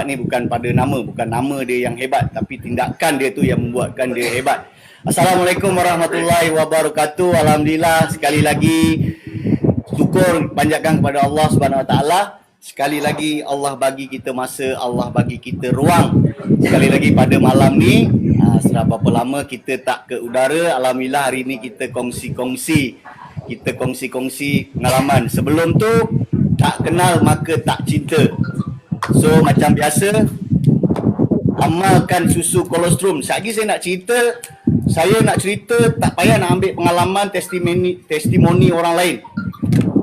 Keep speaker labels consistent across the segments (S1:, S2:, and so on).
S1: hebat ni bukan pada nama, bukan nama dia yang hebat, tapi tindakan dia tu yang membuatkan dia hebat. Assalamualaikum warahmatullahi wabarakatuh. Alhamdulillah, sekali lagi syukur panjatkan kepada Allah Subhanahu Wa Taala. Sekali lagi Allah bagi kita masa, Allah bagi kita ruang. Sekali lagi pada malam ni, sudah berapa lama kita tak ke udara. Alhamdulillah hari ni kita kongsi-kongsi pengalaman. Sebelum tu tak kenal maka tak cinta. So macam biasa, amalkan susu kolostrum. Sekali saya nak cerita, tak payah nak ambil pengalaman testimoni orang lain.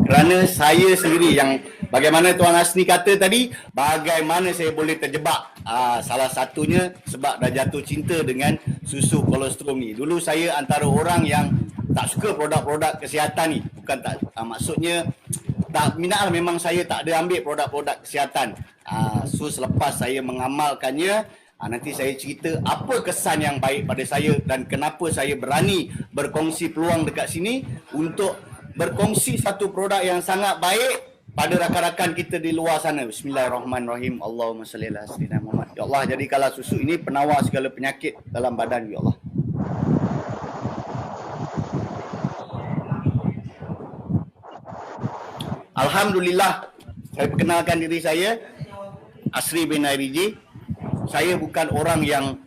S1: Kerana saya sendiri yang, bagaimana Tuan Hasni kata tadi, bagaimana saya boleh terjebak. Salah satunya sebab dah jatuh cinta dengan susu kolostrum ni. Dulu saya antara orang yang tak suka produk-produk kesihatan ni. Bukan tak, maksudnya tak minat lah, memang saya tak ada ambil produk-produk kesihatan. So selepas saya mengamalkannya, nanti saya cerita apa kesan yang baik pada saya dan kenapa saya berani berkongsi peluang dekat sini untuk berkongsi satu produk yang sangat baik pada rakan-rakan kita di luar sana. Bismillahirrahmanirrahim. Allahumma salli ala sayyidina Muhammad. Ya Allah, jadikanlah susu ini penawar segala penyakit dalam badan, ya Allah. Alhamdulillah, saya perkenalkan diri saya, Asri bin Airiji. Saya bukan orang yang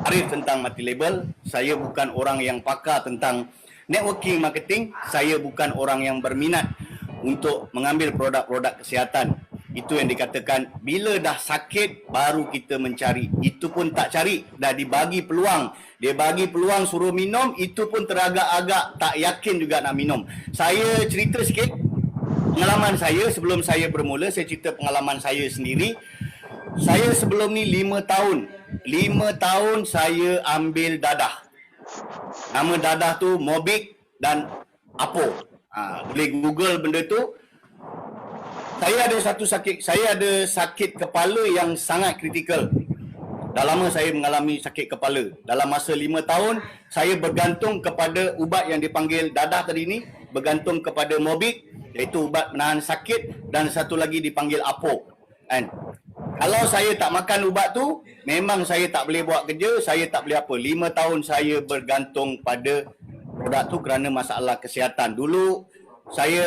S1: arif tentang multi label. Saya bukan orang yang pakar tentang networking marketing. Saya bukan orang yang berminat untuk mengambil produk-produk kesihatan. Itu yang dikatakan bila dah sakit baru kita mencari. Itu pun tak cari, dah dibagi peluang. Dia bagi peluang suruh minum, itu pun teragak-agak tak yakin juga nak minum. Saya cerita sikit pengalaman saya sebelum saya bermula. Saya cerita pengalaman saya sendiri. Saya sebelum ni 5 tahun saya ambil dadah. Nama dadah tu Mobic dan Apo. Boleh Google benda tu. Saya ada sakit kepala yang sangat kritikal. Dah lama saya mengalami sakit kepala. Dalam masa 5 tahun, saya bergantung kepada ubat yang dipanggil dadah tadi ni, bergantung kepada Mobic, iaitu ubat menahan sakit, dan satu lagi dipanggil Apo. Kan? Kalau saya tak makan ubat tu, memang saya tak boleh buat kerja, saya tak boleh apa. 5 tahun saya bergantung pada produk tu kerana masalah kesihatan. Dulu saya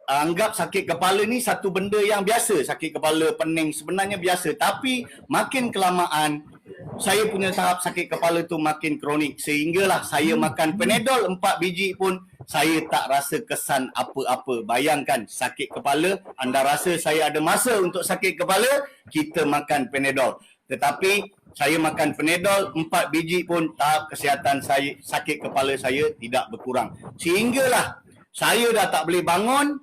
S1: anggap sakit kepala ni satu benda yang biasa. Sakit kepala, pening sebenarnya biasa. Tapi makin kelamaan, saya punya tahap sakit kepala tu makin kronik. Sehinggalah saya makan Panadol 4 biji pun saya tak rasa kesan apa-apa. Bayangkan sakit kepala, anda rasa saya ada masa untuk sakit kepala, kita makan Panadol. Tetapi saya makan Panadol 4 biji pun tahap kesihatan saya, sakit kepala saya tidak berkurang. Sehinggalah saya dah tak boleh bangun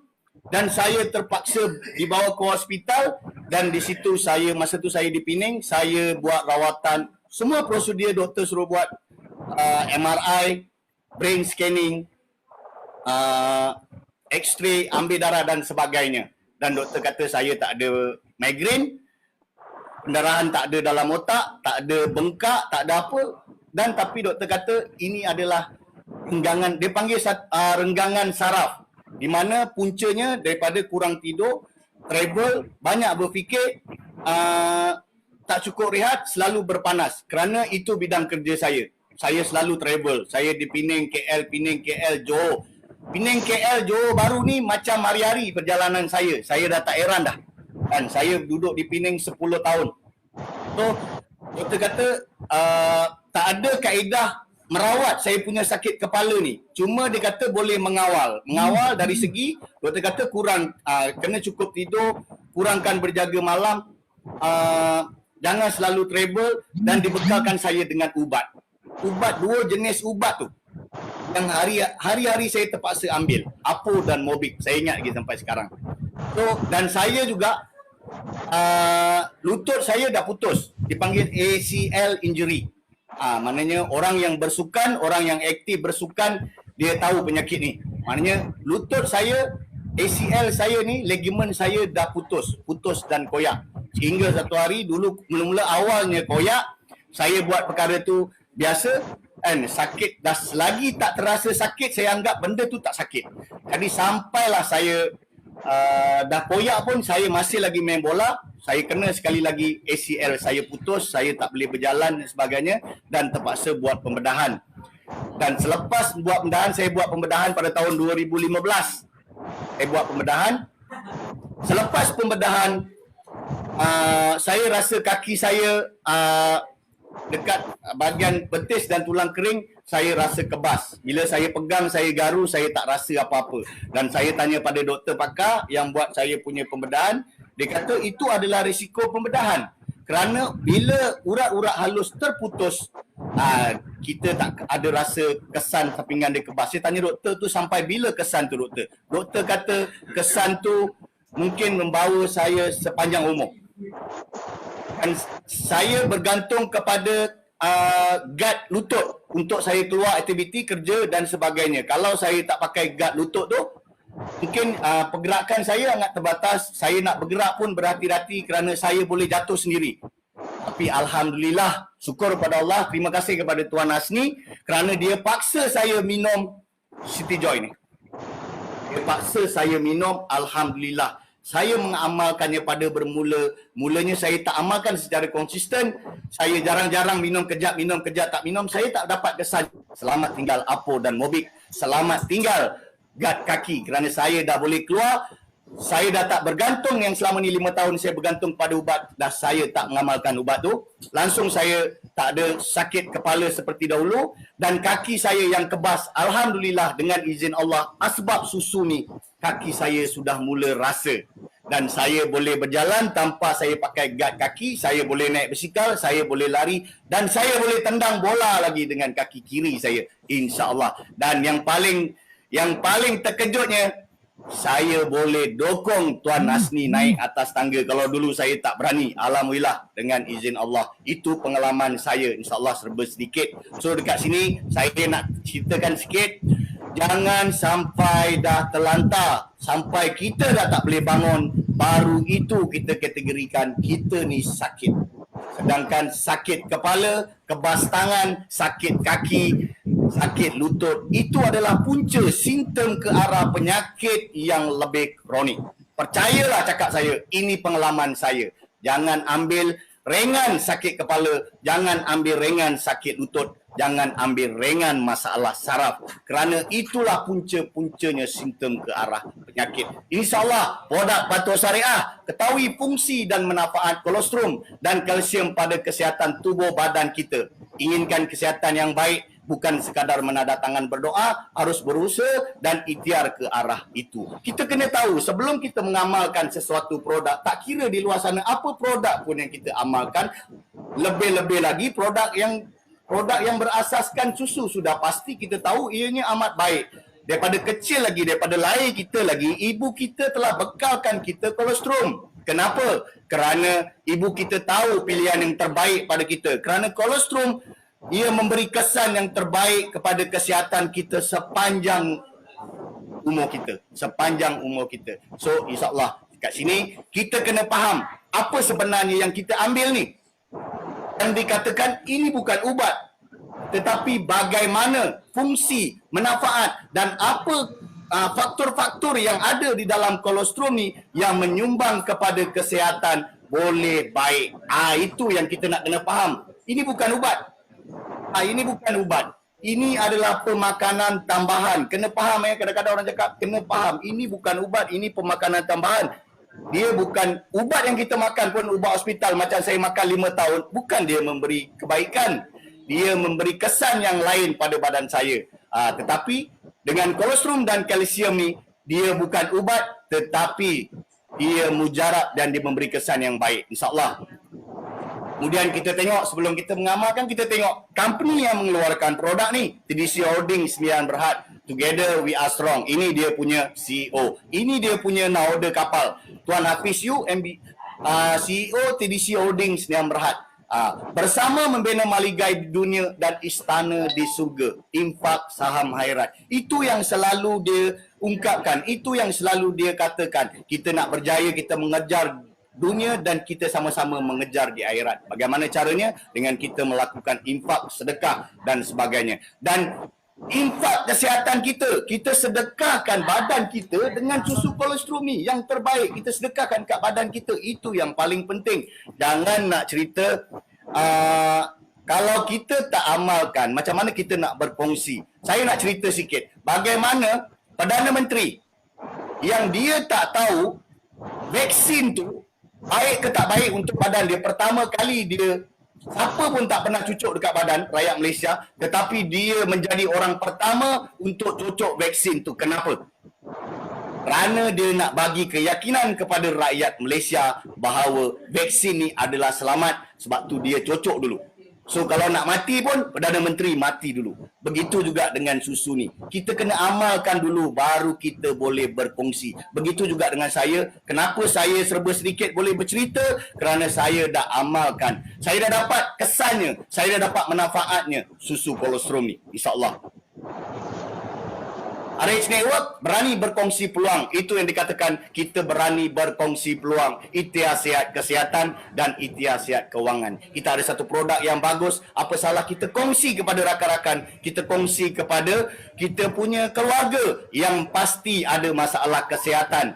S1: dan saya terpaksa dibawa ke hospital, dan di situ saya, masa tu saya di Penang, saya buat rawatan, semua prosedur doktor suruh buat, MRI, brain scanning, X-ray, ambil darah dan sebagainya. Dan doktor kata saya tak ada migraine, pendarahan tak ada dalam otak, tak ada bengkak, tak ada apa. Dan tapi doktor kata ini adalah renggangan, dia panggil renggangan saraf, di mana puncanya daripada kurang tidur, travel, banyak berfikir, tak cukup rehat, selalu berpanas. Kerana itu bidang kerja saya. Saya selalu travel. Saya di Penang, KL, Penang, KL, Johor. Penang, KL, Johor baru ni macam hari-hari perjalanan saya. Saya dah tak heran dah. Kan, saya duduk di Penang 10 tahun. So, doktor kata tak ada kaedah merawat saya punya sakit kepala ni. Cuma dia kata boleh mengawal. Mengawal dari segi, doktor kata kurang, kena cukup tidur, kurangkan berjaga malam, jangan selalu travel, dan dibekalkan saya dengan ubat. Ubat, 2 jenis ubat tu yang hari-hari saya terpaksa ambil, Apo dan Mobic. Saya ingat lagi sampai sekarang. So, dan saya juga lutut saya dah putus, dipanggil ACL injury. Maknanya orang yang bersukan, orang yang aktif bersukan, dia tahu penyakit ni. Maknanya lutut saya, ACL saya ni, ligamen saya dah putus dan koyak. Sehingga satu hari, dulu mula-mula awalnya koyak, saya buat perkara tu biasa, kan, sakit dah, selagi tak terasa sakit, saya anggap benda tu tak sakit. Jadi sampailah saya dah koyak pun saya masih lagi main bola. Saya kena sekali lagi ACL saya putus, saya tak boleh berjalan dan sebagainya, dan terpaksa buat pembedahan. Dan selepas buat pembedahan, saya buat pembedahan pada tahun 2015. Saya buat pembedahan. Selepas pembedahan, saya rasa kaki saya dekat bahagian betis dan tulang kering, saya rasa kebas. Bila saya pegang, saya garu, saya tak rasa apa-apa. Dan saya tanya pada doktor pakar yang buat saya punya pembedahan, dia kata itu adalah risiko pembedahan. Kerana bila urat-urat halus terputus, kita tak ada rasa kesan sampingan dia kebas. Saya tanya doktor tu sampai bila kesan tu doktor? Doktor kata kesan tu mungkin membawa saya sepanjang umur. Dan saya bergantung kepada guard lutut untuk saya keluar aktiviti kerja dan sebagainya. Kalau saya tak pakai guard lutut tu, mungkin pergerakan saya sangat terbatas. Saya nak bergerak pun berhati-hati kerana saya boleh jatuh sendiri. Tapi Alhamdulillah, syukur kepada Allah, terima kasih kepada Tuan Hasni kerana dia paksa saya minum City Joy ni. Dia paksa saya minum, Alhamdulillah. Saya mengamalkannya pada mulanya saya tak amalkan secara konsisten. Saya jarang-jarang minum kejap tak minum. Saya tak dapat kesan. Selamat tinggal Apo dan Mobik. Selamat tinggal guard kaki kerana saya dah boleh keluar. Saya dah tak bergantung yang selama ni 5 tahun saya bergantung pada ubat. Dah saya tak mengamalkan ubat tu. Langsung saya tak ada sakit kepala seperti dahulu. Dan kaki saya yang kebas, Alhamdulillah dengan izin Allah, asbab susu ni, kaki saya sudah mula rasa. Dan saya boleh berjalan tanpa saya pakai guard kaki. Saya boleh naik basikal, saya boleh lari. Dan saya boleh tendang bola lagi dengan kaki kiri saya, insya-Allah. Dan yang paling terkejutnya, saya boleh dokong Tuan Hasni naik atas tangga. Kalau dulu saya tak berani. Alhamdulillah dengan izin Allah. Itu pengalaman saya, insya-Allah serba sedikit. So dekat sini saya nak ceritakan sikit. Jangan sampai dah terlantar, sampai kita dah tak boleh bangun, baru itu kita kategorikan kita ni sakit. Sedangkan sakit kepala, kebas tangan, sakit kaki, sakit lutut, itu adalah punca simptom ke arah penyakit yang lebih kronik. Percayalah cakap saya, ini pengalaman saya. Jangan ambil ringan sakit kepala, jangan ambil ringan sakit lutut, jangan ambil ringan masalah saraf. Kerana itulah punca-puncanya simptom ke arah penyakit. InsyaAllah, produk Patuh Syariah ketahui fungsi dan manfaat kolostrum dan kalsium pada kesihatan tubuh badan kita. Inginkan kesihatan yang baik, bukan sekadar menandatangan berdoa, harus berusaha dan ikhtiar ke arah itu. Kita kena tahu sebelum kita mengamalkan sesuatu produk, tak kira di luar sana apa produk pun yang kita amalkan, lebih-lebih lagi produk yang berasaskan susu, sudah pasti kita tahu ianya amat baik. Daripada kecil lagi, daripada lahir kita lagi, ibu kita telah bekalkan kita kolostrum. Kenapa? Kerana ibu kita tahu pilihan yang terbaik pada kita. Kerana kolostrum, ia memberi kesan yang terbaik kepada kesihatan kita sepanjang umur kita. Sepanjang umur kita. So, insyaAllah, kat sini, kita kena faham apa sebenarnya yang kita ambil ni. Yang dikatakan ini bukan ubat, tetapi bagaimana fungsi, manfaat dan apa faktor-faktor yang ada di dalam kolostrum ni yang menyumbang kepada kesihatan boleh baik. Itu yang kita nak kena faham. Ini bukan ubat. Ini bukan ubat. Ini adalah pemakanan tambahan. Kena faham kadang-kadang orang cakap, kena faham. Ini bukan ubat, ini pemakanan tambahan. Dia bukan ubat yang kita makan pun ubat hospital macam saya makan 5 tahun. Bukan dia memberi kebaikan. Dia memberi kesan yang lain pada badan saya. Tetapi dengan kolostrum dan kalsium ni, dia bukan ubat tetapi dia mujarab dan dia memberi kesan yang baik. InsyaAllah. Kemudian kita tengok, sebelum kita mengamalkan, kita tengok company yang mengeluarkan produk ni. TDC Holdings Sembilan Berhad. Together we are strong. Ini dia punya CEO. Ini dia punya nahoda kapal. Tuan Hafiz Yu, CEO TDC Holdings Sembilan Berhad. Bersama membina maligai di dunia dan istana di surga. Infak saham khairat. Itu yang selalu dia ungkapkan. Itu yang selalu dia katakan. Kita nak berjaya, kita mengejar dunia dan kita sama-sama mengejar di akhirat. Bagaimana caranya? Dengan kita melakukan infak, sedekah dan sebagainya. Dan infak kesihatan kita. Kita sedekahkan badan kita dengan susu kolostrum ni yang terbaik. Kita sedekahkan kat badan kita. Itu yang paling penting. Jangan nak cerita kalau kita tak amalkan, macam mana kita nak berkongsi. Saya nak cerita sikit. Bagaimana Perdana Menteri yang dia tak tahu vaksin tu baik ke tak baik untuk badan dia. Pertama kali dia, siapa pun tak pernah cucuk dekat badan rakyat Malaysia, tetapi dia menjadi orang pertama untuk cucuk vaksin tu. Kenapa? Kerana dia nak bagi keyakinan kepada rakyat Malaysia bahawa vaksin ni adalah selamat, sebab tu dia cucuk dulu. So kalau nak mati pun Perdana Menteri mati dulu. Begitu juga dengan susu ni. Kita kena amalkan dulu baru kita boleh berkongsi. Begitu juga dengan saya. Kenapa saya serba sedikit boleh bercerita? Kerana saya dah amalkan. Saya dah dapat kesannya. Saya dah dapat manfaatnya susu kolostrum ni. InsyaAllah. RH Network berani berkongsi peluang. Itu yang dikatakan kita berani berkongsi peluang. Ikhtiar sihat kesihatan dan ikhtiar sihat kewangan. Kita ada satu produk yang bagus. Apa salah kita kongsi kepada rakan-rakan. Kita kongsi kepada kita punya keluarga yang pasti ada masalah kesihatan.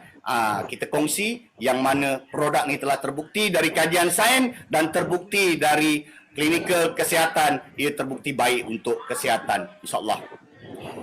S1: Kita kongsi yang mana produk ni telah terbukti dari kajian sains dan terbukti dari klinikal kesihatan. Ia terbukti baik untuk kesihatan. InsyaAllah.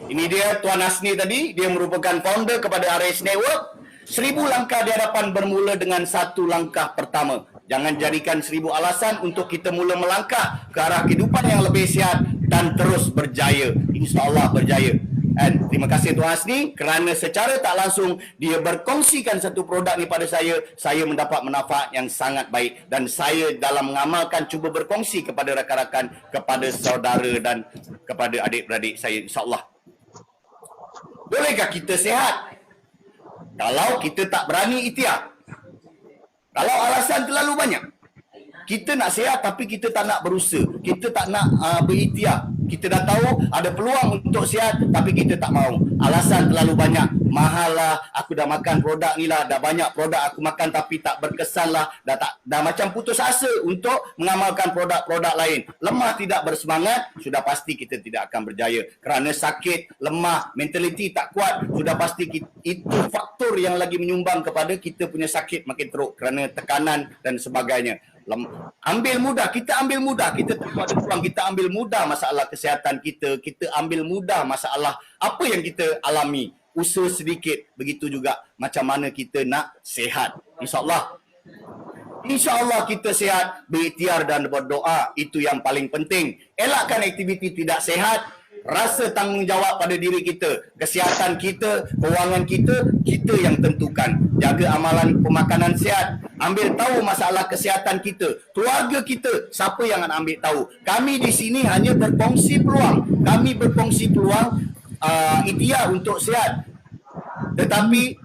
S1: Ini dia Tuan Hasni tadi. Dia merupakan founder kepada RH Network. 1000 langkah di hadapan bermula dengan satu langkah pertama. Jangan jadikan 1000 alasan untuk kita mula melangkah ke arah kehidupan yang lebih sihat dan terus berjaya. InsyaAllah berjaya. Dan terima kasih Tuan Hasni kerana secara tak langsung dia berkongsikan satu produk ni pada saya. Saya mendapat manfaat yang sangat baik. Dan saya dalam mengamalkan cuba berkongsi kepada rakan-rakan, kepada saudara dan kepada adik-beradik saya. InsyaAllah. Bolehkah kita sihat kalau kita tak berani ikhtiar? Kalau alasan terlalu banyak. Kita nak sihat tapi kita tak nak berusaha. Kita tak nak berikhtiar. Kita dah tahu ada peluang untuk sihat tapi kita tak mahu. Alasan terlalu banyak. Mahal lah, aku dah makan produk ni lah, dah banyak produk aku makan tapi tak berkesan lah. Dah macam putus asa untuk mengamalkan produk-produk lain. Lemah, tidak bersemangat, sudah pasti kita tidak akan berjaya. Kerana sakit, lemah, mentaliti tak kuat, sudah pasti itu faktor yang lagi menyumbang kepada kita punya sakit makin teruk. Kerana tekanan dan sebagainya. Ambil mudah, kita ambil mudah, kita tak ada peluang, kita ambil mudah masalah kesihatan kita, kita ambil mudah masalah apa yang kita alami, usaha sedikit, begitu juga macam mana kita nak sihat. InsyaAllah. InsyaAllah kita sihat, berikhtiar dan berdoa, itu yang paling penting. Elakkan aktiviti tidak sihat, rasa tanggungjawab pada diri kita, kesihatan kita, kewangan kita, kita yang tentukan. Jaga amalan pemakanan sihat, ambil tahu masalah kesihatan kita, keluarga kita, siapa yang nak ambil tahu. Kami di sini hanya berkongsi peluang. Kami berkongsi peluang ikhtiar untuk sihat. Tetapi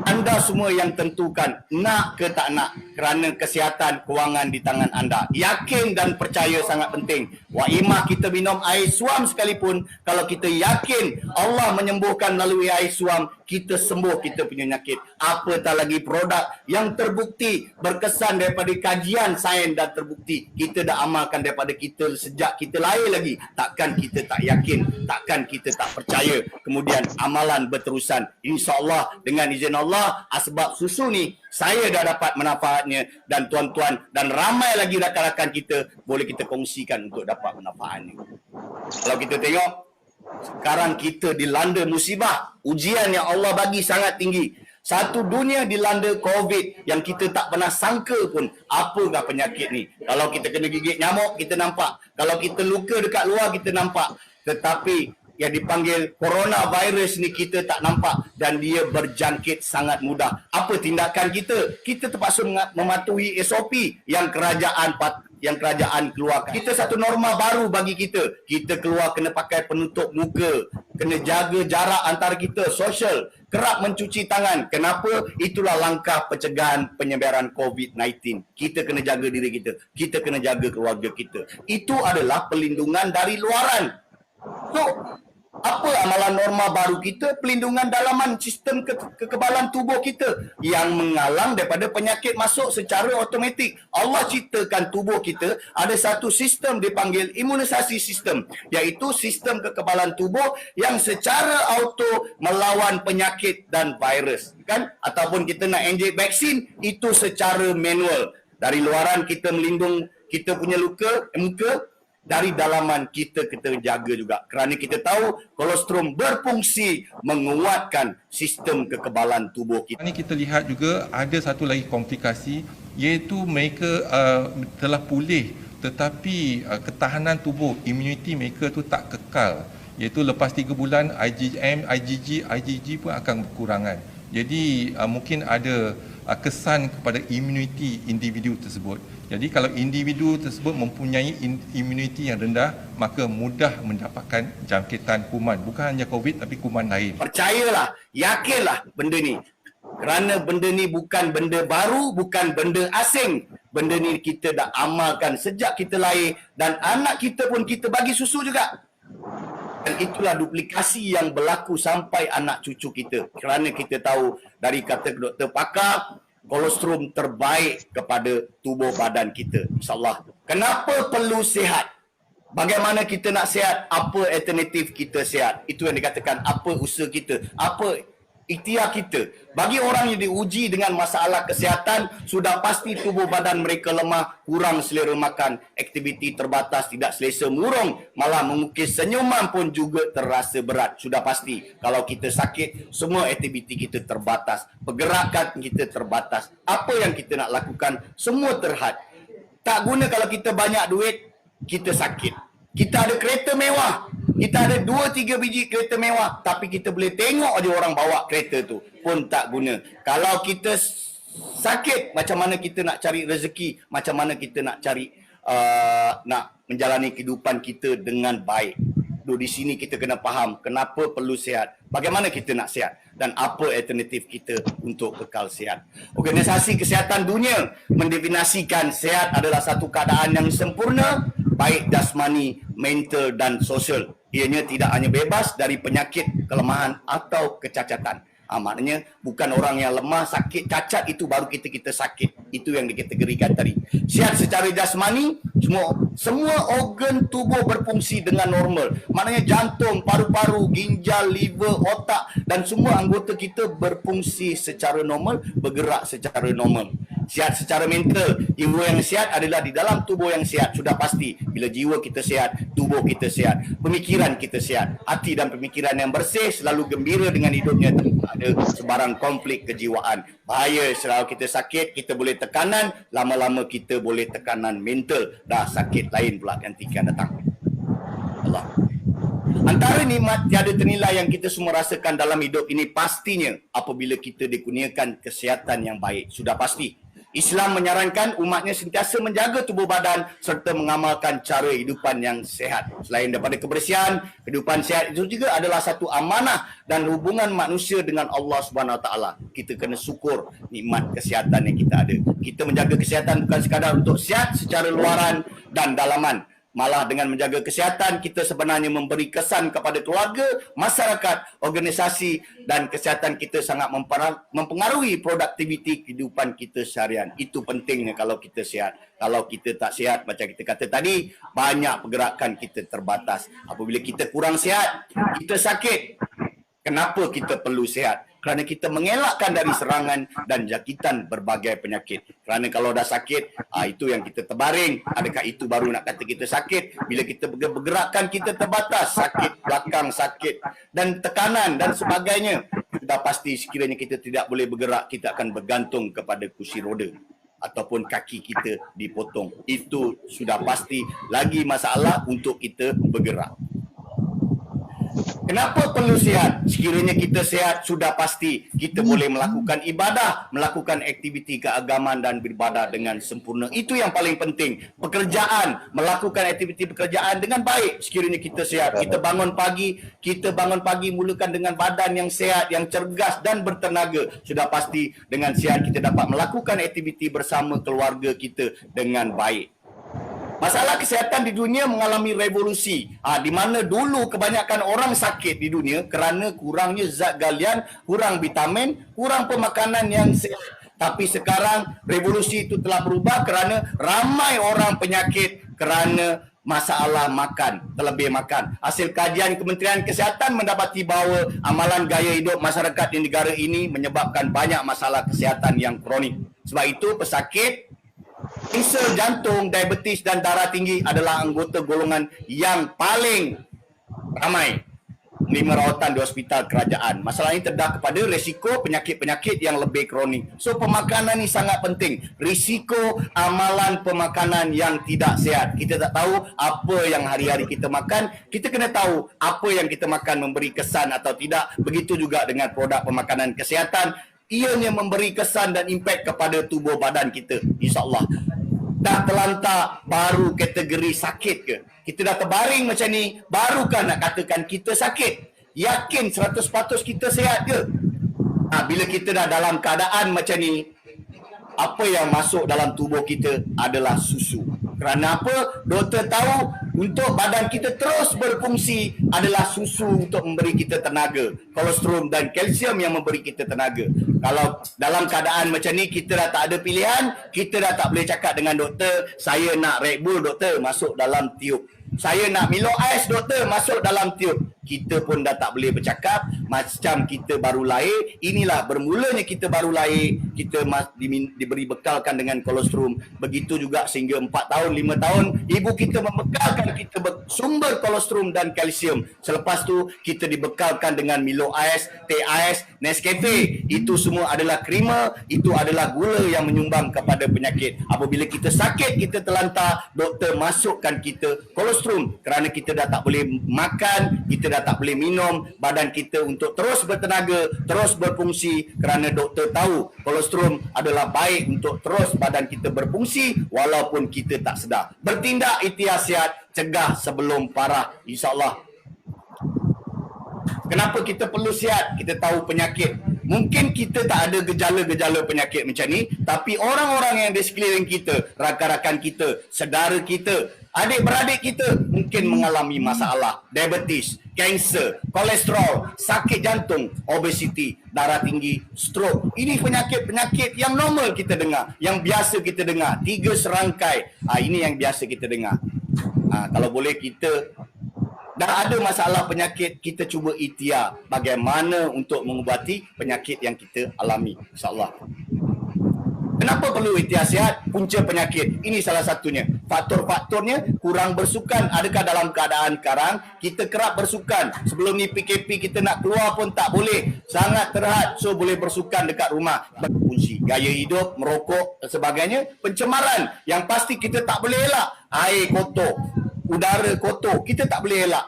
S1: anda semua yang tentukan nak ke tak nak, kerana kesihatan kewangan di tangan anda. Yakin dan percaya sangat penting. Wa imah kita minum air suam sekalipun, kalau kita yakin Allah menyembuhkan melalui air suam, kita sembuh kita punya nyakit. Apatah lagi produk yang terbukti, berkesan daripada kajian sains dan terbukti. Kita dah amalkan daripada kita sejak kita lahir lagi. Takkan kita tak yakin, takkan kita tak percaya. Kemudian amalan berterusan. InsyaAllah dengan izin Allah, asbab susu ni saya dah dapat manfaatnya, dan tuan-tuan dan ramai lagi rakan-rakan kita boleh kita kongsikan untuk dapat manfaat ni. Kalau kita tengok, sekarang kita dilanda musibah, ujian yang Allah bagi sangat tinggi. Satu dunia dilanda COVID yang kita tak pernah sangka pun apakah penyakit ni. Kalau kita kena gigit nyamuk, kita nampak. Kalau kita luka dekat luar, kita nampak. Tetapi yang dipanggil coronavirus ni kita tak nampak, dan dia berjangkit sangat mudah. Apa tindakan kita? Kita terpaksa mematuhi SOP yang kerajaan keluarkan. Kita satu norma baru bagi kita. Kita keluar kena pakai penutup muka, kena jaga jarak antara kita, sosial, kerap mencuci tangan. Kenapa? Itulah langkah pencegahan penyebaran COVID-19. Kita kena jaga diri kita. Kita kena jaga keluarga kita. Itu adalah perlindungan dari luaran. So, apa amalan norma baru kita, pelindungan dalaman sistem kekebalan tubuh kita yang menghalang daripada penyakit masuk secara automatik. Allah ciptakan tubuh kita ada satu sistem dipanggil imunisasi sistem, iaitu sistem kekebalan tubuh yang secara auto melawan penyakit dan virus, kan? Ataupun kita nak injek vaksin, itu secara manual. Dari luaran kita melindung kita punya muka, dari dalaman kita jaga juga. Kerana kita tahu kolostrum berfungsi menguatkan sistem kekebalan tubuh kita.
S2: Ini kita lihat juga ada satu lagi komplikasi, iaitu mereka telah pulih tetapi ketahanan tubuh, immunity mereka tu tak kekal. Iaitu lepas 3 bulan IgM, IgG pun akan berkurangan. Jadi mungkin ada kesan kepada immunity individu tersebut. Jadi kalau individu tersebut mempunyai immunity yang rendah, maka mudah mendapatkan jangkitan kuman. Bukan hanya COVID tapi kuman lain.
S1: Percayalah, yakinlah benda ni. Kerana benda ni bukan benda baru, bukan benda asing. Benda ni kita dah amalkan sejak kita lahir dan anak kita pun kita bagi susu juga. Dan itulah duplikasi yang berlaku sampai anak cucu kita. Kerana kita tahu dari kata doktor pakar, kolostrum terbaik kepada tubuh badan kita. InsyaAllah. Kenapa perlu sihat? Bagaimana kita nak sihat? Apa alternatif kita sihat? Itu yang dikatakan apa usaha kita? Apa ikhtiar kita? Bagi orang yang diuji dengan masalah kesihatan, sudah pasti tubuh badan mereka lemah, kurang selera makan, aktiviti terbatas, tidak selesa murung, malah mengukis senyuman pun juga terasa berat. Sudah pasti kalau kita sakit, semua aktiviti kita terbatas, pergerakan kita terbatas. Apa yang kita nak lakukan, semua terhad. Tak guna kalau kita banyak duit, kita sakit. Kita ada kereta mewah, kita ada 2-3 biji kereta mewah, tapi kita boleh tengok aja orang bawa kereta tu, pun tak guna. Kalau kita sakit, macam mana kita nak cari rezeki, macam mana kita nak cari nak menjalani kehidupan kita dengan baik. Di sini kita kena faham kenapa perlu sihat, bagaimana kita nak sihat dan apa alternatif kita untuk kekal sihat. Organisasi Kesihatan Dunia mendefinisikan sihat adalah satu keadaan yang sempurna, baik jasmani, mental dan sosial. Ianya tidak hanya bebas dari penyakit, kelemahan atau kecacatan. Maknanya bukan orang yang lemah, sakit, cacat itu baru kita sakit. Itu yang dikategorikan tadi. Sihat secara jasmani, semua organ tubuh berfungsi dengan normal. Maknanya jantung, paru-paru, ginjal, liver, otak dan semua anggota kita berfungsi secara normal, bergerak secara normal. Sihat secara mental, jiwa yang sihat adalah di dalam tubuh yang sihat. Sudah pasti bila jiwa kita sihat, tubuh kita sihat, pemikiran kita sihat. Hati dan pemikiran yang bersih, selalu gembira dengan hidupnya, tanpa ada sebarang konflik kejiwaan. Bahaya kalau kita sakit, kita boleh tekanan, lama-lama kita boleh tekanan mental. Dah sakit lain pula nanti akan datang. Allah. Antara nikmat tiada ternilai yang kita semua rasakan dalam hidup ini pastinya apabila kita dikurniakan kesihatan yang baik. Sudah pasti. Islam menyarankan umatnya sentiasa menjaga tubuh badan serta mengamalkan cara hidupan yang sehat. Selain daripada kebersihan, kehidupan sehat itu juga adalah satu amanah dan hubungan manusia dengan Allah Subhanahu Wa Taala. Kita kena syukur nikmat kesihatan yang kita ada. Kita menjaga kesihatan bukan sekadar untuk sihat secara luaran dan dalaman. Malah dengan menjaga kesihatan, kita sebenarnya memberi kesan kepada keluarga, masyarakat, organisasi dan kesihatan kita sangat mempengaruhi produktiviti kehidupan kita seharian. Itu pentingnya kalau kita sihat. Kalau kita tak sihat, macam kita kata tadi, banyak pergerakan kita terbatas. Apabila kita kurang sihat, kita sakit. Kenapa kita perlu sihat? Kerana kita mengelakkan dari serangan dan jangkitan berbagai penyakit. Kerana kalau dah sakit, itu yang kita terbaring. Adakah itu baru nak kata kita sakit? Bila kita bergerakan kita terbatas, sakit belakang, sakit dan tekanan dan sebagainya. Sudah pasti sekiranya kita tidak boleh bergerak, kita akan bergantung kepada kursi roda ataupun kaki kita dipotong. Itu sudah pasti lagi masalah untuk kita bergerak. Kenapa perlu sihat? Sekiranya kita sihat, sudah pasti kita boleh melakukan ibadah, melakukan aktiviti keagamaan dan beribadah dengan sempurna. Itu yang paling penting. Pekerjaan, melakukan aktiviti pekerjaan dengan baik. Sekiranya kita sihat, kita bangun pagi mulakan dengan badan yang sihat, yang cergas dan bertenaga. Sudah pasti dengan sihat kita dapat melakukan aktiviti bersama keluarga kita dengan baik. Masalah kesihatan di dunia mengalami revolusi. Di mana dulu kebanyakan orang sakit di dunia kerana kurangnya zat galian, kurang vitamin, kurang pemakanan yang sihat. Tapi sekarang revolusi itu telah berubah kerana ramai orang penyakit kerana masalah makan, terlebih makan. Hasil kajian Kementerian Kesihatan mendapati bahawa amalan gaya hidup masyarakat di negara ini menyebabkan banyak masalah kesihatan yang kronik. Sebab itu pesakit kanser jantung, diabetes dan darah tinggi adalah anggota golongan yang paling ramai menerima rawatan di hospital kerajaan. Masalah ini terdedah kepada risiko penyakit-penyakit yang lebih kronik. So, pemakanan ini sangat penting. Risiko amalan pemakanan yang tidak sihat. Kita tak tahu apa yang hari-hari kita makan. Kita kena tahu apa yang kita makan memberi kesan atau tidak. Begitu juga dengan produk pemakanan kesihatan. Ianya memberi kesan dan impak kepada tubuh badan kita. InsyaAllah. Dah terlantar baru kategori sakit ke? Kita dah terbaring macam ni, barukah nak katakan kita sakit? Yakin 100% kita sihat ke? Bila kita dah dalam keadaan macam ni, apa yang masuk dalam tubuh kita adalah susu. Kerana apa? Doktor tahu untuk badan kita terus berfungsi adalah susu untuk memberi kita tenaga. Kolesterol dan kalsium yang memberi kita tenaga. Kalau dalam keadaan macam ni kita dah tak ada pilihan, kita dah tak boleh cakap dengan doktor, saya nak Red Bull doktor, masuk dalam tiup. Saya nak Milo Ice doktor, masuk dalam tiup. Kita pun dah tak boleh bercakap macam kita baru lahir. Inilah bermulanya kita baru lahir, kita diberi bekalkan dengan kolesterol. Begitu juga sehingga 4 tahun, 5 tahun ibu kita membekalkan kita sumber kolesterol dan kalsium. Selepas tu kita dibekalkan dengan Milo Ice, teh ais, Nescafe. Itu semua adalah krima, itu adalah gula yang menyumbang kepada penyakit. Apabila kita sakit, kita terlantar, doktor masukkan kita kolesterol kerana kita dah tak boleh makan, kita dah tak boleh minum, badan kita untuk terus bertenaga, terus berfungsi kerana doktor tahu kolesterol adalah baik untuk terus badan kita berfungsi walaupun kita tak sedar. Bertindak ikhtiar, cegah sebelum parah, insyaAllah. Kenapa kita perlu sihat? Kita tahu penyakit. Mungkin kita tak ada gejala-gejala penyakit macam ni, tapi orang-orang yang di sekeliling kita, rakan-rakan kita, saudara kita, adik-beradik kita mungkin mengalami masalah diabetes, kanser, kolesterol, sakit jantung, obesiti, darah tinggi, stroke. Ini penyakit-penyakit yang normal kita dengar, yang biasa kita dengar. 3 serangkai. Ini yang biasa kita dengar. Kalau boleh kita dah ada masalah penyakit, kita cuba ikhtiar bagaimana untuk mengubati penyakit yang kita alami, insyaAllah. Kenapa perlu ikhtiar sihat? Punca penyakit. Ini salah satunya. Faktor-faktornya, kurang bersukan. Adakah dalam keadaan sekarang kita kerap bersukan? Sebelum ni PKP kita nak keluar pun tak boleh. Sangat terhad. So boleh bersukan dekat rumah. Berfungsi. Gaya hidup, merokok dan sebagainya. Pencemaran. Yang pasti kita tak boleh elak. Air kotor, udara kotor, kita tak boleh elak.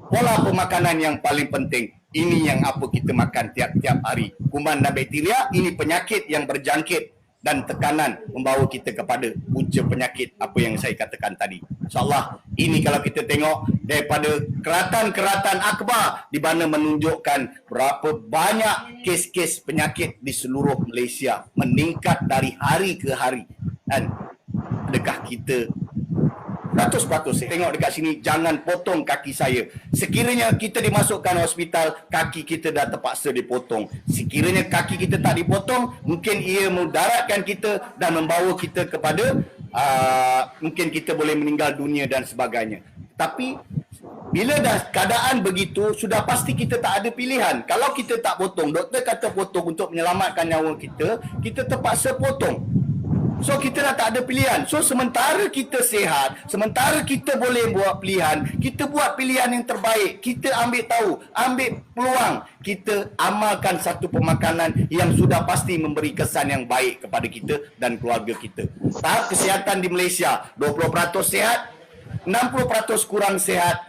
S1: Pola pemakanan yang paling penting. Ini yang apa kita makan tiap-tiap hari. Kuman dan bakteria, ini penyakit yang berjangkit dan tekanan membawa kita kepada punca penyakit apa yang saya katakan tadi. InsyaAllah, ini kalau kita tengok daripada keratan-keratan akbar di mana menunjukkan berapa banyak kes-kes penyakit di seluruh Malaysia meningkat dari hari ke hari. Dan adakah kita 100%, saya tengok dekat sini, jangan potong kaki saya. Sekiranya kita dimasukkan hospital, kaki kita dah terpaksa dipotong. Sekiranya kaki kita tak dipotong, mungkin ia mudaratkan kita dan membawa kita kepada mungkin kita boleh meninggal dunia dan sebagainya. Tapi bila dah keadaan begitu, sudah pasti kita tak ada pilihan. Kalau kita tak potong, doktor kata potong untuk menyelamatkan nyawa kita, kita terpaksa potong. So kita dah tak ada pilihan. So sementara kita sihat, sementara kita boleh buat pilihan, kita buat pilihan yang terbaik. Kita ambil tahu, ambil peluang, kita amalkan satu pemakanan yang sudah pasti memberi kesan yang baik kepada kita dan keluarga kita. Tahap kesihatan di Malaysia, 20% sihat, 60% kurang sihat,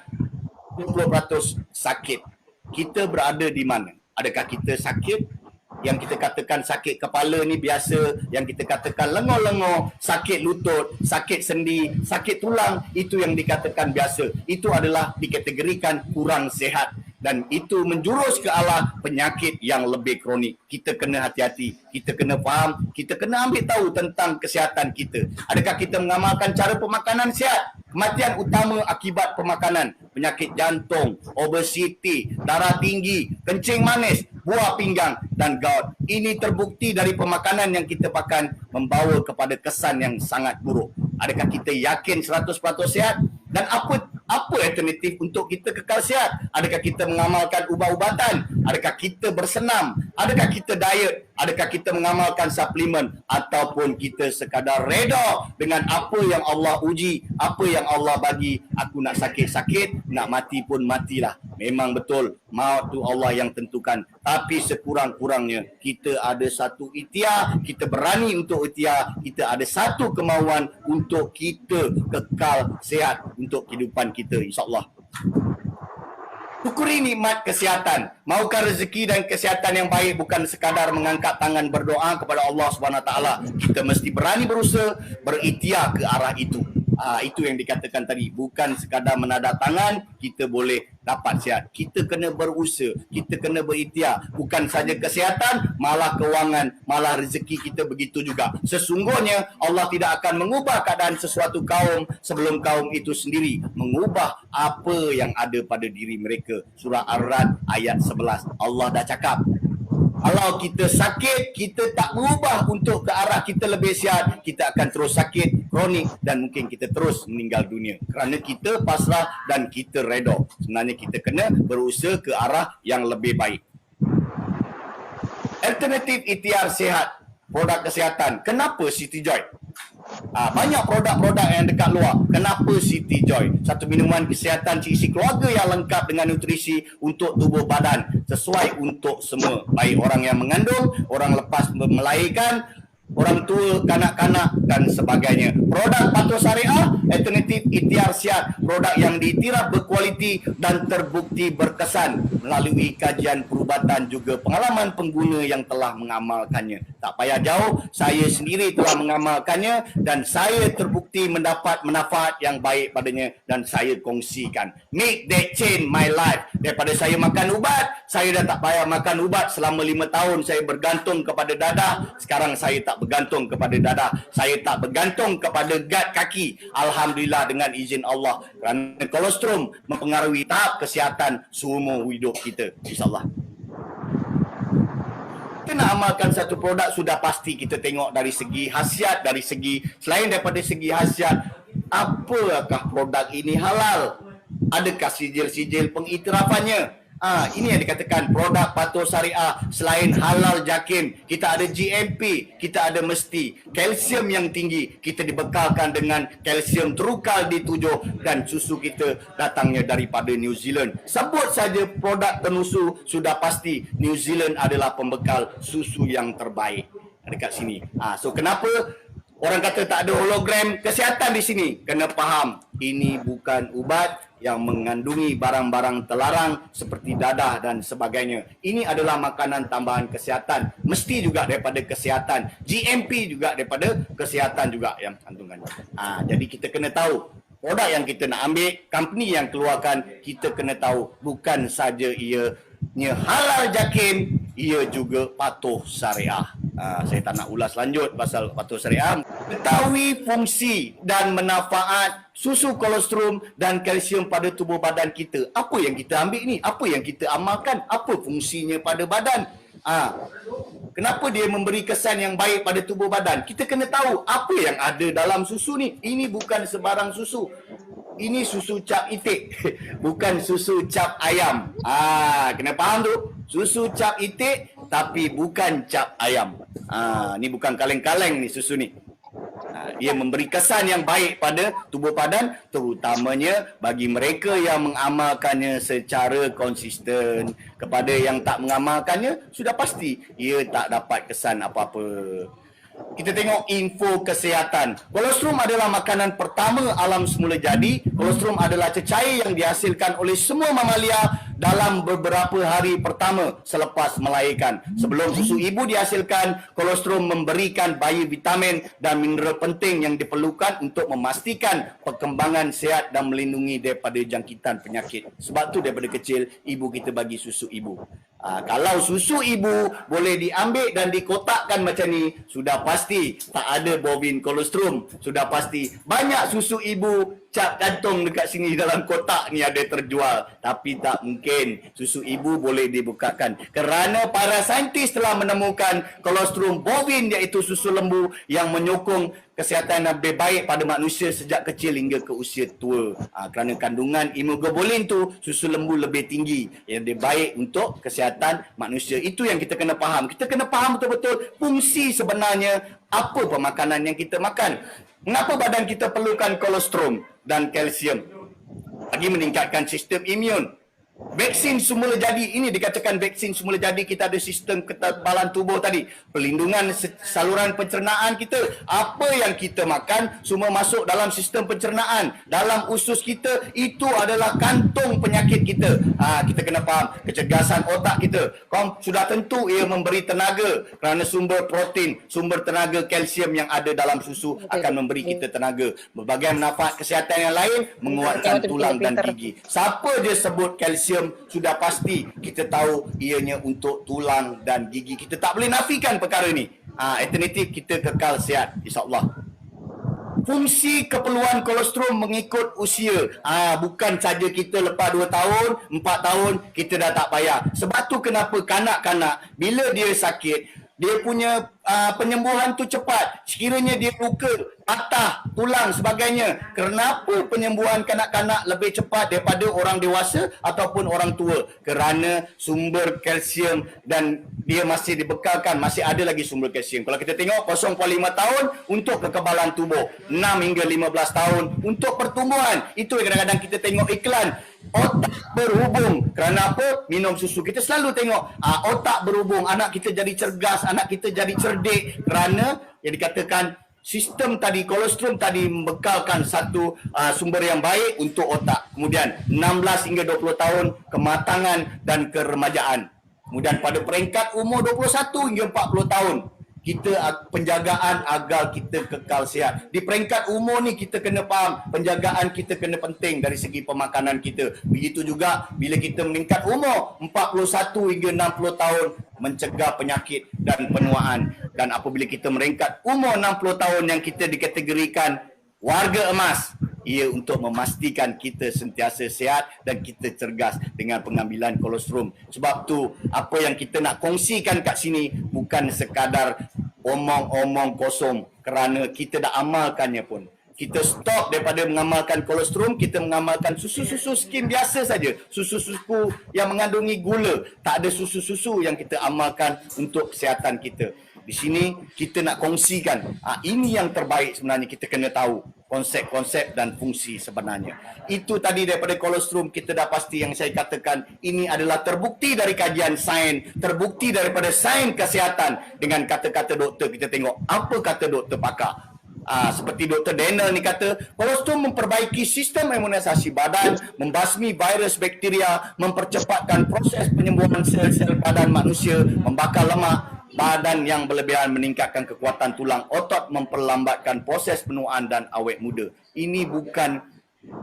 S1: 20% sakit. Kita berada di mana? Adakah kita sakit? Yang kita katakan sakit kepala ni biasa, yang kita katakan lengur-lengur, sakit lutut, sakit sendi, sakit tulang, itu yang dikatakan biasa. Itu adalah dikategorikan kurang sihat. dan itu menjurus ke arah penyakit yang lebih kronik. Kita kena hati-hati, kita kena faham, kita kena ambil tahu tentang kesihatan kita. Adakah kita mengamalkan cara pemakanan sihat? Kematian utama akibat pemakanan, penyakit jantung, obesiti, darah tinggi, kencing manis, buah pinggang dan gout. Ini terbukti dari pemakanan yang kita makan membawa kepada kesan yang sangat buruk. Adakah kita yakin 100% sihat? Dan apa alternatif untuk kita kekal sihat? Adakah kita mengamalkan ubat-ubatan? Adakah kita bersenam? Adakah kita diet? Adakah kita mengamalkan suplemen? Ataupun kita sekadar reda dengan apa yang Allah uji, apa yang Allah bagi? Aku nak sakit-sakit, nak mati pun matilah. Memang betul, maut tu Allah yang tentukan. Tapi sekurang-kurangnya kita ada satu ikhtiar, kita berani untuk ikhtiar, kita ada satu kemauan untuk kita kekal sihat untuk kehidupan kita, insyaAllah. Syukuri nikmat kesihatan. Maukah rezeki dan kesihatan yang baik bukan sekadar mengangkat tangan berdoa kepada Allah SWT. Kita mesti berani berusaha, berikhtiar ke arah itu. Itu yang dikatakan tadi. Bukan sekadar menadak tangan, kita boleh dapat sihat. Kita kena berusaha, kita kena berikhtiar. Bukan saja kesihatan, malah kewangan, malah rezeki kita begitu juga. Sesungguhnya Allah tidak akan mengubah keadaan sesuatu kaum sebelum kaum itu sendiri mengubah apa yang ada pada diri mereka. Surah Ar-Ra'd ayat 11. Allah dah cakap, kalau kita sakit, kita tak berubah untuk ke arah kita lebih sihat, kita akan terus sakit, kronik dan mungkin kita terus meninggal dunia. Kerana kita pasrah dan kita reda. Sebenarnya kita kena berusaha ke arah yang lebih baik. Alternatif ikhtiar sihat, produk kesihatan. Kenapa Siti Joy? Banyak produk-produk yang dekat luar. Kenapa Siti Joy? Satu minuman kesihatan isi keluarga yang lengkap dengan nutrisi untuk tubuh badan, sesuai untuk semua, baik orang yang mengandung, orang lepas melahirkan, orang tua, kanak-kanak dan sebagainya. Produk patuh syariah, alternatif ikhtiar sihat, produk yang diiktiraf berkualiti dan terbukti berkesan melalui kajian perubatan juga pengalaman pengguna yang telah mengamalkannya. Tak payah jauh, saya sendiri telah mengamalkannya dan saya terbukti mendapat manfaat yang baik padanya dan saya kongsikan. Make that change my life. Daripada saya makan ubat, saya dah tak payah makan ubat selama 5 tahun. Saya bergantung kepada dadah, sekarang saya tak bergantung kepada dadah. Saya tak bergantung kepada guard kaki. Alhamdulillah dengan izin Allah. Kerana kolesterol mempengaruhi tahap kesihatan seumur hidup kita. InsyaAllah. Kita nak amalkan satu produk, sudah pasti kita tengok dari segi khasiat, dari segi, selain daripada segi khasiat, apakah produk ini halal? Adakah sijil-sijil pengikhtirafannya? Ini yang dikatakan produk patuh syariah. Selain halal jakim, kita ada GMP, kita ada mesti. Kalsium yang tinggi, kita dibekalkan dengan kalsium terukal di tujuh dan susu kita datangnya daripada New Zealand. Sebut saja produk penusu, sudah pasti New Zealand adalah pembekal susu yang terbaik dekat sini. So kenapa orang kata tak ada hologram kesihatan di sini? Kena faham, ini bukan ubat yang mengandungi barang-barang terlarang seperti dadah dan sebagainya. Ini adalah makanan tambahan kesihatan. Mesti juga daripada kesihatan. GMP juga daripada kesihatan juga yang kandungan. Jadi kita kena tahu produk yang kita nak ambil, company yang keluarkan, kita kena tahu bukan saja ianya halal jakim, ia juga patuh syariah. Saya tak nak ulas lanjut pasal patuh syariah. Ketahui fungsi dan manfaat susu kolostrum dan kalsium pada tubuh badan kita. Apa yang kita ambil ni? Apa yang kita amalkan? Apa fungsinya pada badan? Kenapa dia memberi kesan yang baik pada tubuh badan? Kita kena tahu apa yang ada dalam susu ni. Ini bukan sebarang susu. Ini susu cap itik. Bukan susu cap ayam. Kena faham tu. Susu cap itik tapi bukan cap ayam. Ni bukan kaleng-kaleng ni susu ni. Dia memberi kesan yang baik pada tubuh badan, terutamanya bagi mereka yang mengamalkannya secara konsisten. Kepada yang tak mengamalkannya, sudah pasti ia tak dapat kesan apa-apa. Kita tengok info kesihatan. Kolostrum adalah makanan pertama alam semula jadi. Kolostrum adalah cecair yang dihasilkan oleh semua mamalia dalam beberapa hari pertama selepas melahirkan. Sebelum susu ibu dihasilkan, kolostrum memberikan bayi vitamin dan mineral penting yang diperlukan untuk memastikan perkembangan sihat dan melindungi daripada jangkitan penyakit. Sebab tu daripada kecil ibu kita bagi susu ibu. Kalau susu ibu boleh diambil dan dikotakkan macam ni, sudah pasti tak ada bovine kolostrum. Sudah pasti banyak susu ibu cap gantung dekat sini dalam kotak ni ada terjual. Tapi tak mungkin susu ibu boleh dibukakan. Kerana para saintis telah menemukan kolostrum bovine iaitu susu lembu yang menyokong kesihatan yang lebih baik pada manusia sejak kecil hingga ke usia tua. Kerana kandungan hemoglobin tu susu lembu lebih tinggi yang lebih baik untuk kesihatan manusia. Itu yang kita kena faham. Kita kena faham betul-betul fungsi sebenarnya apa pemakanan yang kita makan. Mengapa badan kita perlukan kolostrum dan kalsium? Bagi meningkatkan sistem imun. Vaksin semula jadi, ini dikatakan vaksin semula jadi, kita ada sistem ketebalan tubuh tadi. Perlindungan saluran pencernaan kita. Apa yang kita makan semua masuk dalam sistem pencernaan. Dalam usus kita, itu adalah kantung penyakit kita. Kita kena faham. Kecergasan otak kita. Sudah tentu ia memberi tenaga kerana sumber protein, sumber tenaga kalsium yang ada dalam susu akan memberi kita tenaga. Berbagai manfaat kesihatan yang lain menguatkan tulang dan gigi. Siapa je sebut kalsium, sudah pasti kita tahu ianya untuk tulang dan gigi. Kita tak boleh nafikan perkara ni. Alternatif kita kekal sihat, insyaAllah. Fungsi keperluan kolostrum mengikut usia. Bukan saja kita lepas 2 tahun, 4 tahun, kita dah tak payah. Sebab tu kenapa kanak-kanak, bila dia sakit, dia punya penyembuhan tu cepat. Sekiranya dia luka, patah, tulang sebagainya. Kenapa penyembuhan kanak-kanak lebih cepat daripada orang dewasa ataupun orang tua? Kerana sumber kalsium dan dia masih dibekalkan, masih ada lagi sumber kalsium. Kalau kita tengok 0.5 tahun untuk kekebalan tubuh, 6 hingga 15 tahun untuk pertumbuhan. Itu kadang-kadang kita tengok iklan otak berhubung. Kerana apa? Minum susu. Kita selalu tengok otak berhubung, anak kita jadi cergas, anak kita jadi cerdik. Kerana yang dikatakan sistem tadi, kolostrum tadi membekalkan satu sumber yang baik untuk otak. Kemudian 16 hingga 20 tahun kematangan dan keremajaan. Kemudian pada peringkat umur 21 hingga 40 tahun, kita penjagaan agar kita kekal sihat. Di peringkat umur ni kita kena faham, penjagaan kita kena penting dari segi pemakanan kita. Begitu juga bila kita meningkat umur 41 hingga 60 tahun, mencegah penyakit dan penuaan. Dan apabila kita meringkat umur 60 tahun yang kita dikategorikan warga emas, ia untuk memastikan kita sentiasa sihat dan kita cergas dengan pengambilan kolostrum. Sebab tu apa yang kita nak kongsikan kat sini bukan sekadar omong-omong kosong, kerana kita dah amalkannya pun. Kita stop daripada mengamalkan kolostrum, kita mengamalkan susu-susu skim biasa saja. Susu-susu yang mengandungi gula. Tak ada susu-susu yang kita amalkan untuk kesihatan kita. Di sini kita nak kongsikan, ini yang terbaik sebenarnya kita kena tahu. Konsep-konsep dan fungsi sebenarnya. Itu tadi daripada kolostrum, kita dah pasti yang saya katakan, ini adalah terbukti dari kajian sains, terbukti daripada sains kesihatan. Dengan kata-kata doktor, kita tengok apa kata doktor pakar. Seperti Dr. Daniel ni kata, kolostrum memperbaiki sistem imunisasi badan, membasmi virus bakteria, mempercepatkan proses penyembuhan sel-sel badan manusia, membakar lemak badan yang berlebihan, meningkatkan kekuatan tulang otot, memperlambatkan proses penuaan dan awet muda. Ini bukan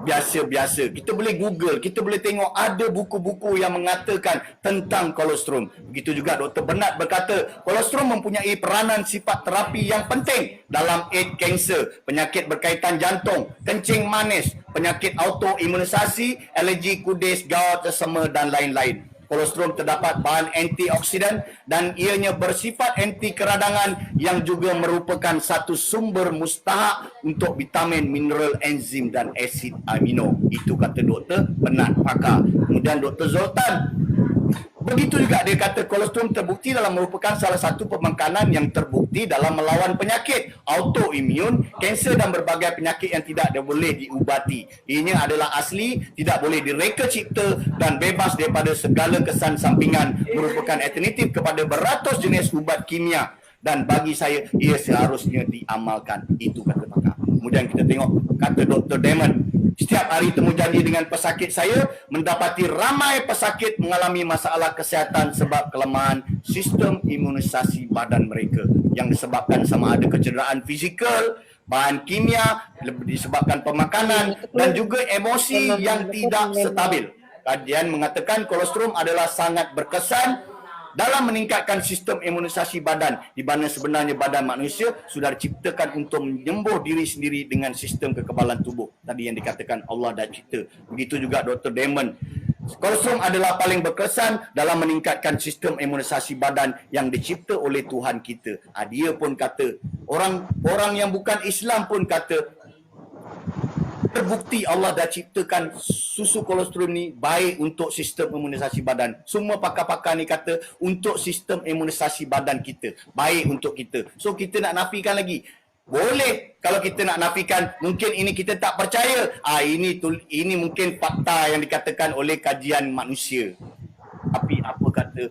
S1: biasa-biasa. Kita boleh Google, kita boleh tengok ada buku-buku yang mengatakan tentang kolostrum. Begitu juga Dr. Bernard berkata, kolostrum mempunyai peranan sifat terapi yang penting dalam AIDS kanser, penyakit berkaitan jantung, kencing manis, penyakit autoimunisasi, alergi kudis, gout, asma dan lain-lain. Kolostrum terdapat bahan antioksidan dan ianya bersifat anti keradangan yang juga merupakan satu sumber mustahak untuk vitamin, mineral, enzim dan asid amino. Itu kata Dr. Bernard pakar. Kemudian Dr. Zoltan, begitu juga dia kata kolostrum terbukti dalam merupakan salah satu pemakanan yang terbukti dalam melawan penyakit autoimun, kanser dan berbagai penyakit yang tidak boleh diubati. Ianya adalah asli, tidak boleh direka cipta dan bebas daripada segala kesan sampingan, merupakan alternatif kepada beratus jenis ubat kimia dan bagi saya ia seharusnya diamalkan. Itu kata pakar. Kemudian kita tengok kata Dr. Damon, Setiap hari temu janji dengan pesakit saya, mendapati ramai pesakit mengalami masalah kesihatan sebab kelemahan sistem imunisasi badan mereka yang disebabkan sama ada kecederaan fizikal, bahan kimia, disebabkan pemakanan dan juga emosi yang tidak stabil. Kajian mengatakan kolostrum adalah sangat berkesan dalam meningkatkan sistem imunisasi badan, di mana sebenarnya badan manusia sudah diciptakan untuk menyembuh diri sendiri dengan sistem kekebalan tubuh. Tadi yang dikatakan Allah dah cipta. Begitu juga Dr. Damon. Kolostrum adalah paling berkesan dalam meningkatkan sistem imunisasi badan yang dicipta oleh Tuhan kita. Dia pun kata, orang yang bukan Islam pun kata, terbukti Allah dah ciptakan susu kolostrum ni baik untuk sistem imunisasi badan. Semua pakar-pakar ni kata untuk sistem imunisasi badan kita, baik untuk kita. So kita nak nafikan lagi? Boleh. Kalau kita nak nafikan, mungkin ini kita tak percaya. Ini mungkin fakta yang dikatakan oleh kajian manusia. Tapi apa kata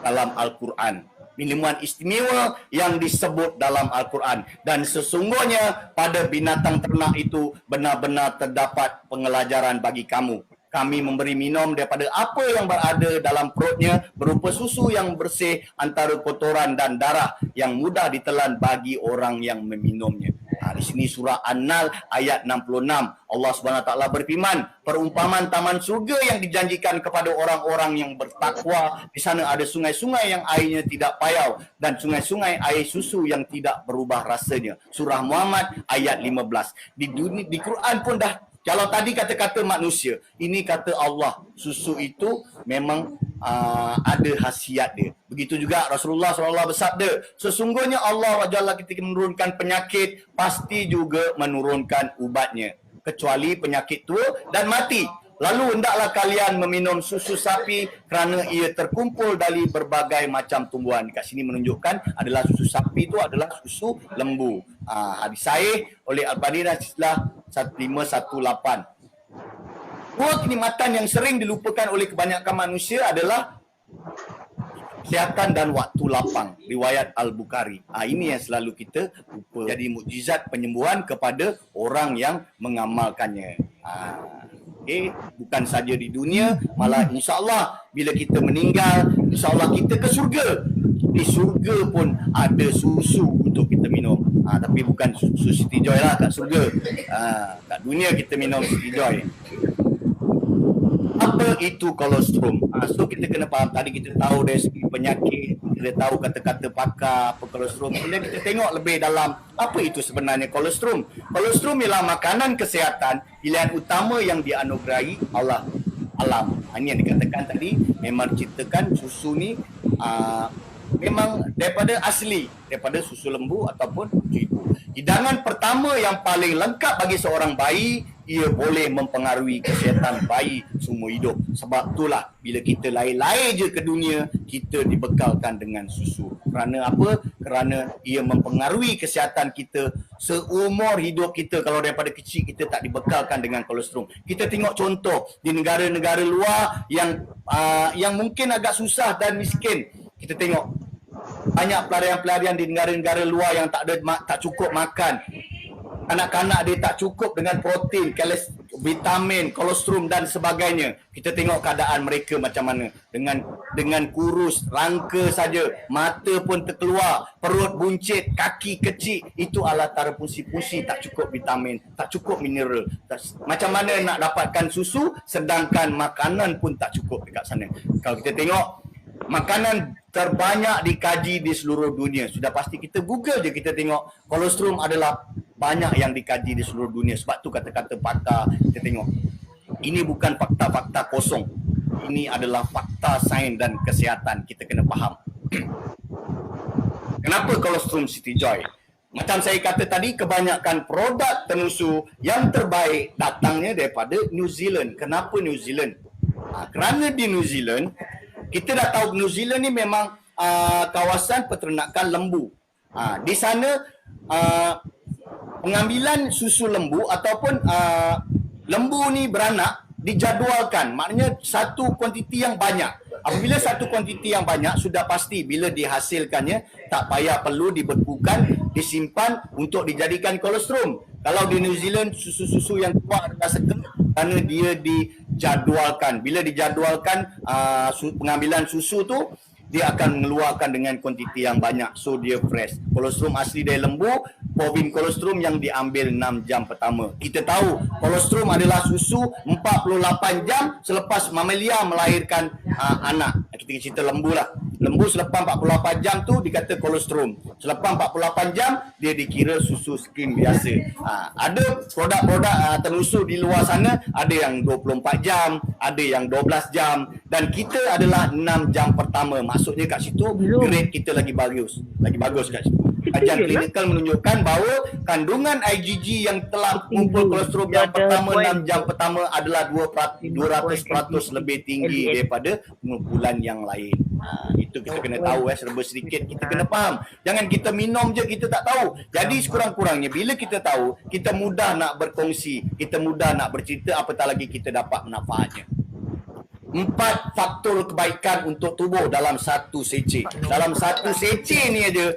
S1: dalam Al-Quran? Minuman istimewa yang disebut dalam Al-Quran. Dan sesungguhnya pada binatang ternak itu benar-benar terdapat pengelajaran bagi kamu. Kami memberi minum daripada apa yang berada dalam perutnya berupa susu yang bersih antara kotoran dan darah yang mudah ditelan bagi orang yang meminumnya. Di sini surah An-Nahl ayat 66. Allah SWT berfirman, perumpamaan taman surga yang dijanjikan kepada orang-orang yang bertakwa. Di sana ada sungai-sungai yang airnya tidak payau dan sungai-sungai air susu yang tidak berubah rasanya. Surah Muhammad ayat 15. Di Quran pun dah, kalau tadi kata-kata manusia, ini kata Allah, susu itu memang ada khasiat dia. Begitu juga Rasulullah SAW bersabda, sesungguhnya Allah Jalla ketika menurunkan penyakit, pasti juga menurunkan ubatnya, kecuali penyakit tua dan mati. Lalu hendaklah kalian meminum susu sapi kerana ia terkumpul dari berbagai macam tumbuhan. Kat sini menunjukkan adalah susu sapi itu adalah susu lembu. Hadis sahih oleh Al-Badiri Islah 1518. Dua kenikmatan yang sering dilupakan oleh kebanyakan manusia adalah kesihatan dan waktu lapang. Riwayat Al-Bukhari. Ini yang selalu kita lupa. Jadi mukjizat penyembuhan kepada orang yang mengamalkannya. Bukan saja di dunia, malah insya-Allah bila kita meninggal, insya-Allah kita ke syurga. Di syurga pun ada susu untuk kita minum. Tapi bukan susu Siti Joy lah kat syurga. Kat dunia kita minum Siti Joy. Apa itu kolostrum? So kita kena faham. Tadi kita tahu dari segi penyakit, kita tahu kata-kata pakar apa kolostrum. Bila kita tengok lebih dalam, apa itu sebenarnya kolostrum? Kolostrum ialah makanan kesihatan pilihan utama yang dianugerahi Allah alam. Ini yang dikatakan tadi, memang diciptakan susu ni memang daripada asli, daripada susu lembu ataupun ibu. Hidangan pertama yang paling lengkap bagi seorang bayi, ia boleh mempengaruhi kesihatan bayi seumur hidup. Sebab itulah bila kita lahir-lahir je ke dunia, kita dibekalkan dengan susu. Kerana apa? Kerana ia mempengaruhi kesihatan kita seumur hidup kita. Kalau daripada kecil kita tak dibekalkan dengan kolostrum. Kita tengok contoh di negara-negara luar yang mungkin agak susah dan miskin. Kita tengok banyak pelarian-pelarian di negara-negara luar yang tak cukup makan. Anak-anak dia tak cukup dengan protein, vitamin, kolostrum dan sebagainya. Kita tengok keadaan mereka macam mana. Dengan kurus, rangka saja, mata pun terkeluar, perut buncit, kaki kecil. Itu adalah antara fungsi-fungsi tak cukup vitamin, tak cukup mineral. Macam mana nak dapatkan susu sedangkan makanan pun tak cukup dekat sana. Kalau kita tengok, makanan terbanyak dikaji di seluruh dunia. Sudah pasti kita Google je, kita tengok kolostrum adalah banyak yang dikaji di seluruh dunia. Sebab tu kata-kata pakar, kita tengok. Ini bukan fakta-fakta kosong. Ini adalah fakta sains dan kesihatan. Kita kena faham. Kenapa kolostrum Siti Joy? Macam saya kata tadi, kebanyakan produk tenusu yang terbaik datangnya daripada New Zealand. Kenapa New Zealand? Kerana di New Zealand, kita dah tahu New Zealand ni memang kawasan peternakan lembu. Di sana pengambilan susu lembu ataupun lembu ni beranak dijadualkan. Maknanya satu kuantiti yang banyak. Apabila satu kuantiti yang banyak, sudah pasti bila dihasilkannya tak payah perlu dibekukan, disimpan untuk dijadikan kolostrum. Kalau di New Zealand susu-susu yang keluar adalah seger kerana dia dijadualkan. Bila dijadualkan pengambilan susu tu dia akan mengeluarkan dengan kuantiti yang banyak, so dia fresh. Kolostrum asli dari lembu, bovine kolostrum yang diambil 6 jam pertama. Kita tahu kolostrum adalah susu 48 jam selepas mamalia melahirkan anak. Kita cerita lembu lah. Lembu selepas 48 jam tu dikata kolostrum. Selepas 48 jam dia dikira susu skim biasa. Ada produk-produk telusur di luar sana, ada yang 24 jam, ada yang 12 jam, dan kita adalah 6 jam pertama. Maksudnya kat situ grade kita lagi bagus kat situ. Kajian klinikal menunjukkan bahawa kandungan IgG yang telah mengumpul kolostrum yang pertama 6 jam pertama adalah 200% lebih tinggi daripada pengumpulan yang lain. Itu kita kena tahu, serba sedikit kita kena faham. Jangan kita minum je kita tak tahu. Jadi sekurang-kurangnya bila kita tahu, kita mudah nak berkongsi, kita mudah nak bercerita, apatah lagi kita dapat manfaatnya. 4 faktor kebaikan untuk tubuh dalam satu seceh. Dalam satu seceh ni aja,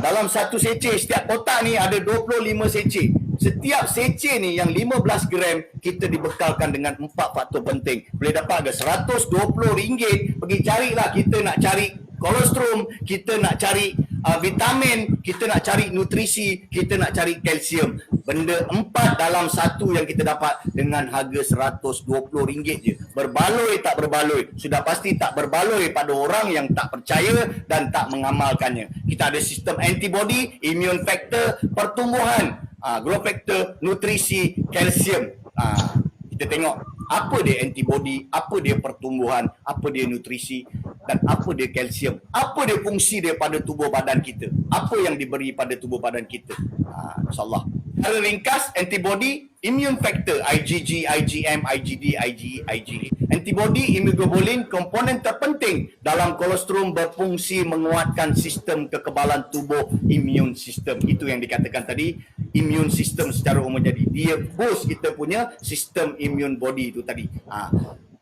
S1: dalam satu seceh, setiap kotak ni ada 25 seceh. Setiap seceh ni yang 15 gram kita dibekalkan dengan 4 faktor penting. Boleh dapat harga RM120. Pergi carilah, kita nak cari kolostrum, kita nak cari vitamin, kita nak cari nutrisi, kita nak cari kalsium. Benda 4 dalam satu yang kita dapat dengan harga RM120 je. Berbaloi tak berbaloi? Sudah pasti tak berbaloi pada orang yang tak percaya dan tak mengamalkannya. Kita ada sistem antibody, immune factor, pertumbuhan, growth factor, nutrisi, kalsium. Kita tengok apa dia antibody, apa dia pertumbuhan, apa dia nutrisi, dan apa dia kalsium. Apa dia fungsi daripada tubuh badan kita. Apa yang diberi pada tubuh badan kita. InsyaAllah. Secara ringkas, antibody, immune factor, IgG, IgM, IgD, IgE, IgE. Antibody, immunoglobulin, komponen terpenting dalam kolostrum, berfungsi menguatkan sistem kekebalan tubuh, immune system. Itu yang dikatakan tadi, immune system secara umum. Jadi dia boost kita punya sistem immune body itu tadi.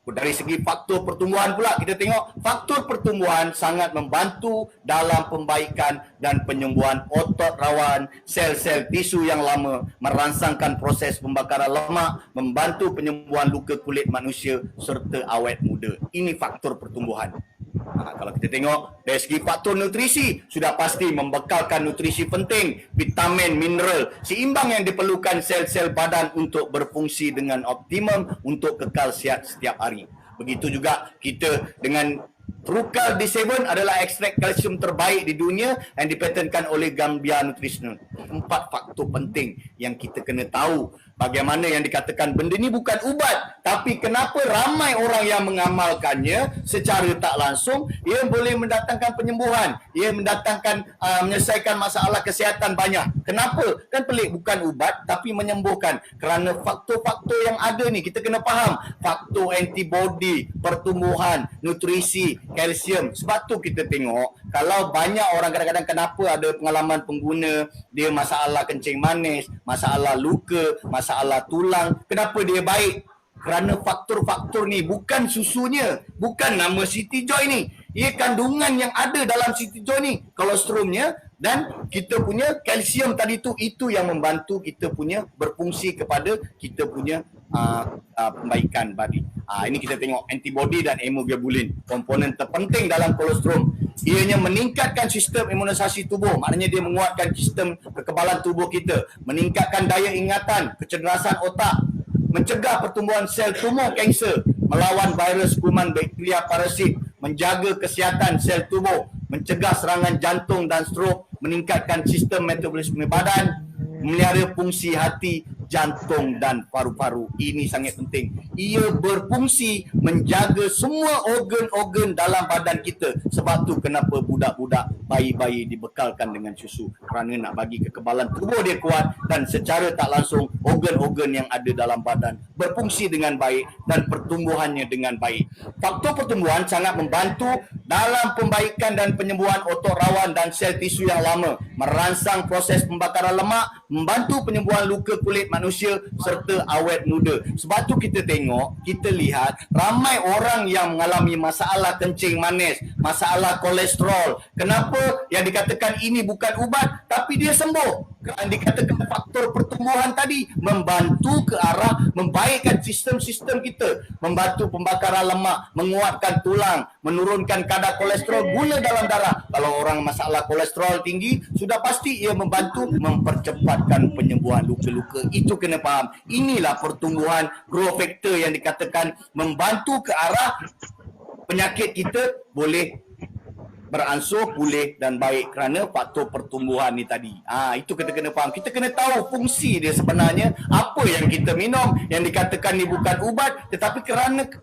S1: Dari segi faktor pertumbuhan pula, kita tengok faktor pertumbuhan sangat membantu dalam pembaikan dan penyembuhan otot rawan, sel-sel tisu yang lama, merangsangkan proses pembakaran lemak, membantu penyembuhan luka kulit manusia serta awet muda. Ini faktor pertumbuhan. Kalau kita tengok dari segi faktor nutrisi, sudah pasti membekalkan nutrisi penting, vitamin, mineral, seimbang yang diperlukan sel-sel badan untuk berfungsi dengan optimum untuk kekal sihat setiap hari. Begitu juga kita dengan Trucal D7 adalah ekstrak kalsium terbaik di dunia yang dipatentkan oleh Gambia Nutritional. 4 faktor penting yang kita kena tahu. Bagaimana yang dikatakan benda ni bukan ubat, tapi kenapa ramai orang yang mengamalkannya secara tak langsung, ia boleh mendatangkan penyembuhan, ia mendatangkan menyelesaikan masalah kesihatan banyak. Kenapa? Kan pelik, bukan ubat tapi menyembuhkan. Kerana faktor-faktor yang ada ni kita kena faham. Faktor antibody, pertumbuhan, nutrisi, kalsium. Sebab tu kita tengok kalau banyak orang kadang-kadang kenapa ada pengalaman pengguna, dia masalah kencing manis, masalah luka, masalah tulang. Kenapa dia baik? Kerana faktor-faktor ni, bukan susunya, bukan nama City Joy ni. Ia kandungan yang ada dalam City Joy ni, kolostrumnya dan kita punya kalsium tadi tu, itu yang membantu kita punya berfungsi kepada kita punya pembaikan badi. Ini kita tengok antibody dan hemoglobulin, komponen terpenting dalam kolostrum. Ianya meningkatkan sistem imunisasi tubuh, maknanya dia menguatkan sistem kekebalan tubuh kita, meningkatkan daya ingatan, kecerdasan otak, mencegah pertumbuhan sel tumor kanser, melawan virus, kuman, bakteria, parasit, menjaga kesihatan sel tubuh, mencegah serangan jantung dan strok, meningkatkan sistem metabolisme badan, memelihara fungsi hati, jantung dan paru-paru. Ini sangat penting. Ia berfungsi menjaga semua organ-organ dalam badan kita. Sebab tu kenapa budak-budak, bayi-bayi dibekalkan dengan susu. Kerana nak bagi kekebalan tubuh dia kuat dan secara tak langsung organ-organ yang ada dalam badan berfungsi dengan baik dan pertumbuhannya dengan baik. Faktor pertumbuhan sangat membantu dalam pembaikan dan penyembuhan otot rawan dan sel tisu yang lama, merangsang proses pembakaran lemak, membantu penyembuhan luka kulit manusia serta awet muda. Sebab tu kita tengok, kita lihat ramai orang yang mengalami masalah kencing manis, masalah kolesterol. Kenapa yang dikatakan ini bukan ubat tapi dia sembuh? dikatakan faktor pertumbuhan tadi membantu ke arah membaikkan sistem-sistem kita, membantu pembakaran lemak, menguatkan tulang, menurunkan kadar kolesterol, gula dalam darah. Kalau orang masalah kolesterol tinggi, sudah pasti ia membantu mempercepatkan penyembuhan luka-luka. Itu kena faham. Inilah pertumbuhan growth factor yang dikatakan membantu ke arah penyakit kita boleh beransur pulih dan baik kerana faktor pertumbuhan ni tadi. Itu kita kena faham. Kita kena tahu fungsi dia sebenarnya, apa yang kita minum yang dikatakan ni bukan ubat tetapi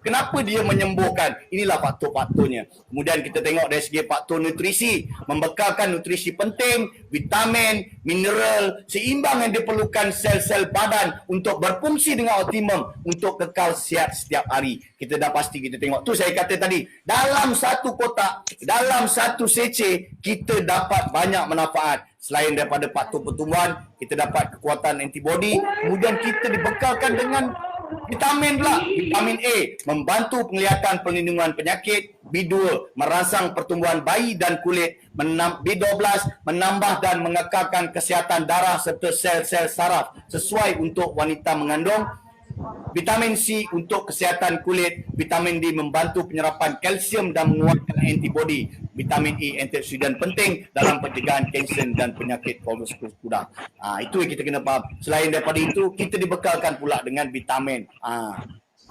S1: kenapa dia menyembuhkan. Inilah faktor-faktornya. Kemudian kita tengok dari segi faktor nutrisi, membekalkan nutrisi penting, vitamin, mineral, seimbang yang diperlukan sel-sel badan untuk berfungsi dengan optimum untuk kekal sihat setiap hari. Kita dah pasti kita tengok. Tu saya kata tadi, dalam satu kotak, dalam satu sachet, kita dapat banyak manfaat. Selain daripada faktor pertumbuhan, kita dapat kekuatan antibody. Kemudian kita dibekalkan dengan vitamin pula. Vitamin A, membantu penglihatan perlindungan penyakit. B2, merangsang pertumbuhan bayi dan kulit. B12, menambah dan mengekalkan kesihatan darah serta sel-sel saraf sesuai untuk wanita mengandung. Vitamin C untuk kesihatan kulit. Vitamin D membantu penyerapan kalsium dan menguatkan antibody. Vitamin E antioksidan penting dalam pencegahan kanser dan penyakit kolesterol kuda. Itu yang kita kena faham. Selain daripada itu, kita dibekalkan pula dengan vitamin.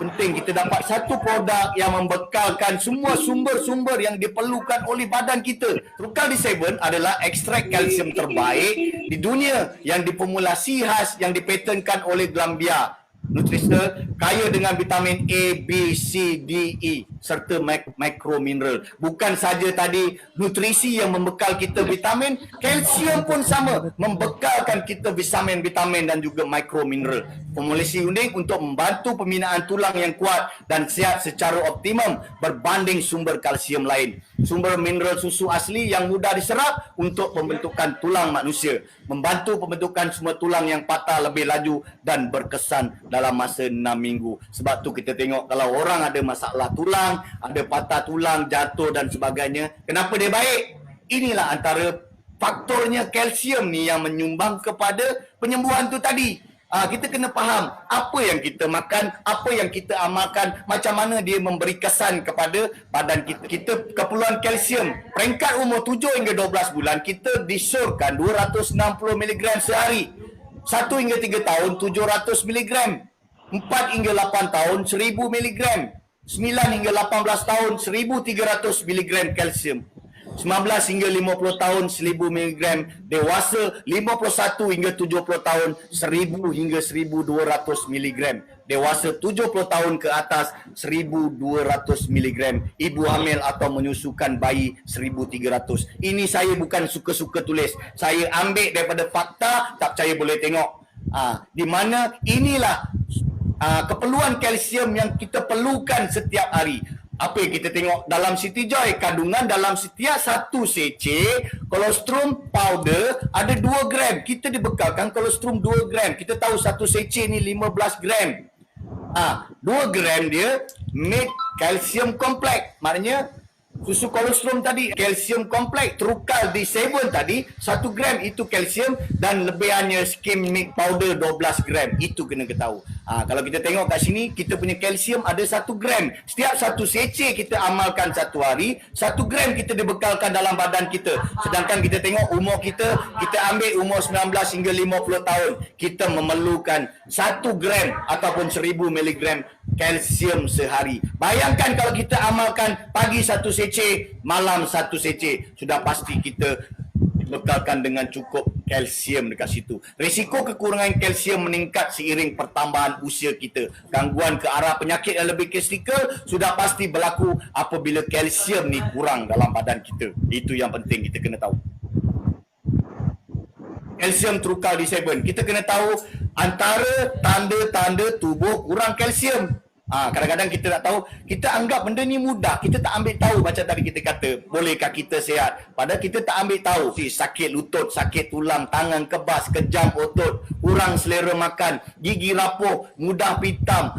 S1: Penting kita dapat satu produk yang membekalkan semua sumber-sumber yang diperlukan oleh badan kita. Rukal D7 adalah ekstrak kalsium terbaik di dunia yang diformulasi khas yang dipatenkan oleh Glanbia Nutritional, kaya dengan vitamin A, B, C, D, E serta mikromineral. Bukan saja tadi nutrisi yang membekal kita vitamin, kalsium pun sama, membekalkan kita vitamin dan juga mikromineral. Formulasi unik untuk membantu pembinaan tulang yang kuat dan sihat secara optimum berbanding sumber kalsium lain. Sumber mineral susu asli yang mudah diserap untuk pembentukan tulang manusia, membantu pembentukan semua tulang yang patah lebih laju dan berkesan dalam masa 6 minggu. Sebab tu kita tengok kalau orang ada masalah tulang, ada patah tulang, jatuh dan sebagainya, kenapa dia baik? Inilah antara faktornya kalsium ni yang menyumbang kepada penyembuhan tu tadi. Kita kena faham apa yang kita makan, apa yang kita amalkan, macam mana dia memberi kesan kepada badan kita. Kita keperluan kalsium, peringkat umur 7 hingga 12 bulan, kita disurkan 260 mg sehari. 1 hingga 3 tahun, 700 mg. 4 hingga 8 tahun, 1000 mg. 9 hingga 18 tahun, 1300 mg kalsium. 19 hingga 50 tahun 1000 mg, dewasa 51 hingga 70 tahun 1000 hingga 1200 mg, dewasa 70 tahun ke atas 1200 mg, ibu hamil atau menyusukan bayi 1300. Ini saya bukan suka-suka tulis, saya ambil daripada fakta, tak percaya boleh tengok. Di mana inilah keperluan kalsium yang kita perlukan setiap hari. Apa yang kita tengok dalam Siti Joy, kandungan dalam setiap satu sachet kolostrum powder ada 2 gram. Kita dibekalkan kolostrum 2 gram. Kita tahu satu sachet ni 15 gram. 2 gram dia made calcium complex. Maknanya susu kolostrum tadi, kalsium kompleks. Trukal D7 tadi, 1 gram itu kalsium dan lebihannya skim milk powder 12 gram. Itu kena ketahui. Kalau kita tengok kat sini, kita punya kalsium ada 1 gram. Setiap satu sachet kita amalkan satu hari, 1 gram kita dibekalkan dalam badan kita. Sedangkan kita tengok umur kita ambil umur 19 hingga 50 tahun. Kita memerlukan 1 gram ataupun 1000 mg kalsium sehari. Bayangkan kalau kita amalkan pagi 1 sachet, malam 1 sachet. Sudah pasti kita bekalkan dengan cukup kalsium dekat situ. Risiko kekurangan kalsium meningkat seiring pertambahan usia kita. Gangguan ke arah penyakit yang lebih kritikal sudah pasti berlaku apabila kalsium ni kurang dalam badan kita. Itu yang penting kita kena tahu. Kalsium Trukal D7. Kita kena tahu antara tanda-tanda tubuh kurang kalsium. Kadang-kadang kita tak tahu, kita anggap benda ni mudah, kita tak ambil tahu. Macam tadi kita kata, bolehkah kita sihat? Padahal kita tak ambil tahu. Sakit lutut, sakit tulang, tangan kebas, kejam otot, kurang selera makan, gigi rapuh, mudah pitam,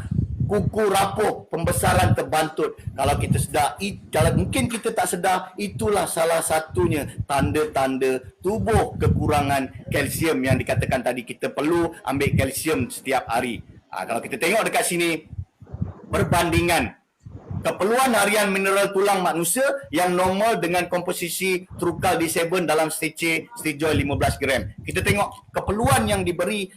S1: kuku rapuh, pembesaran terbantut. Kalau kita sedar, kalau mungkin kita tak sedar, itulah salah satunya tanda-tanda tubuh kekurangan kalsium yang dikatakan tadi. Kita perlu ambil kalsium setiap hari. Kalau kita tengok dekat sini, perbandingan keperluan harian mineral tulang manusia yang normal dengan komposisi Trukal D7 dalam stage Joy 15 gram. Kita tengok keperluan yang diberi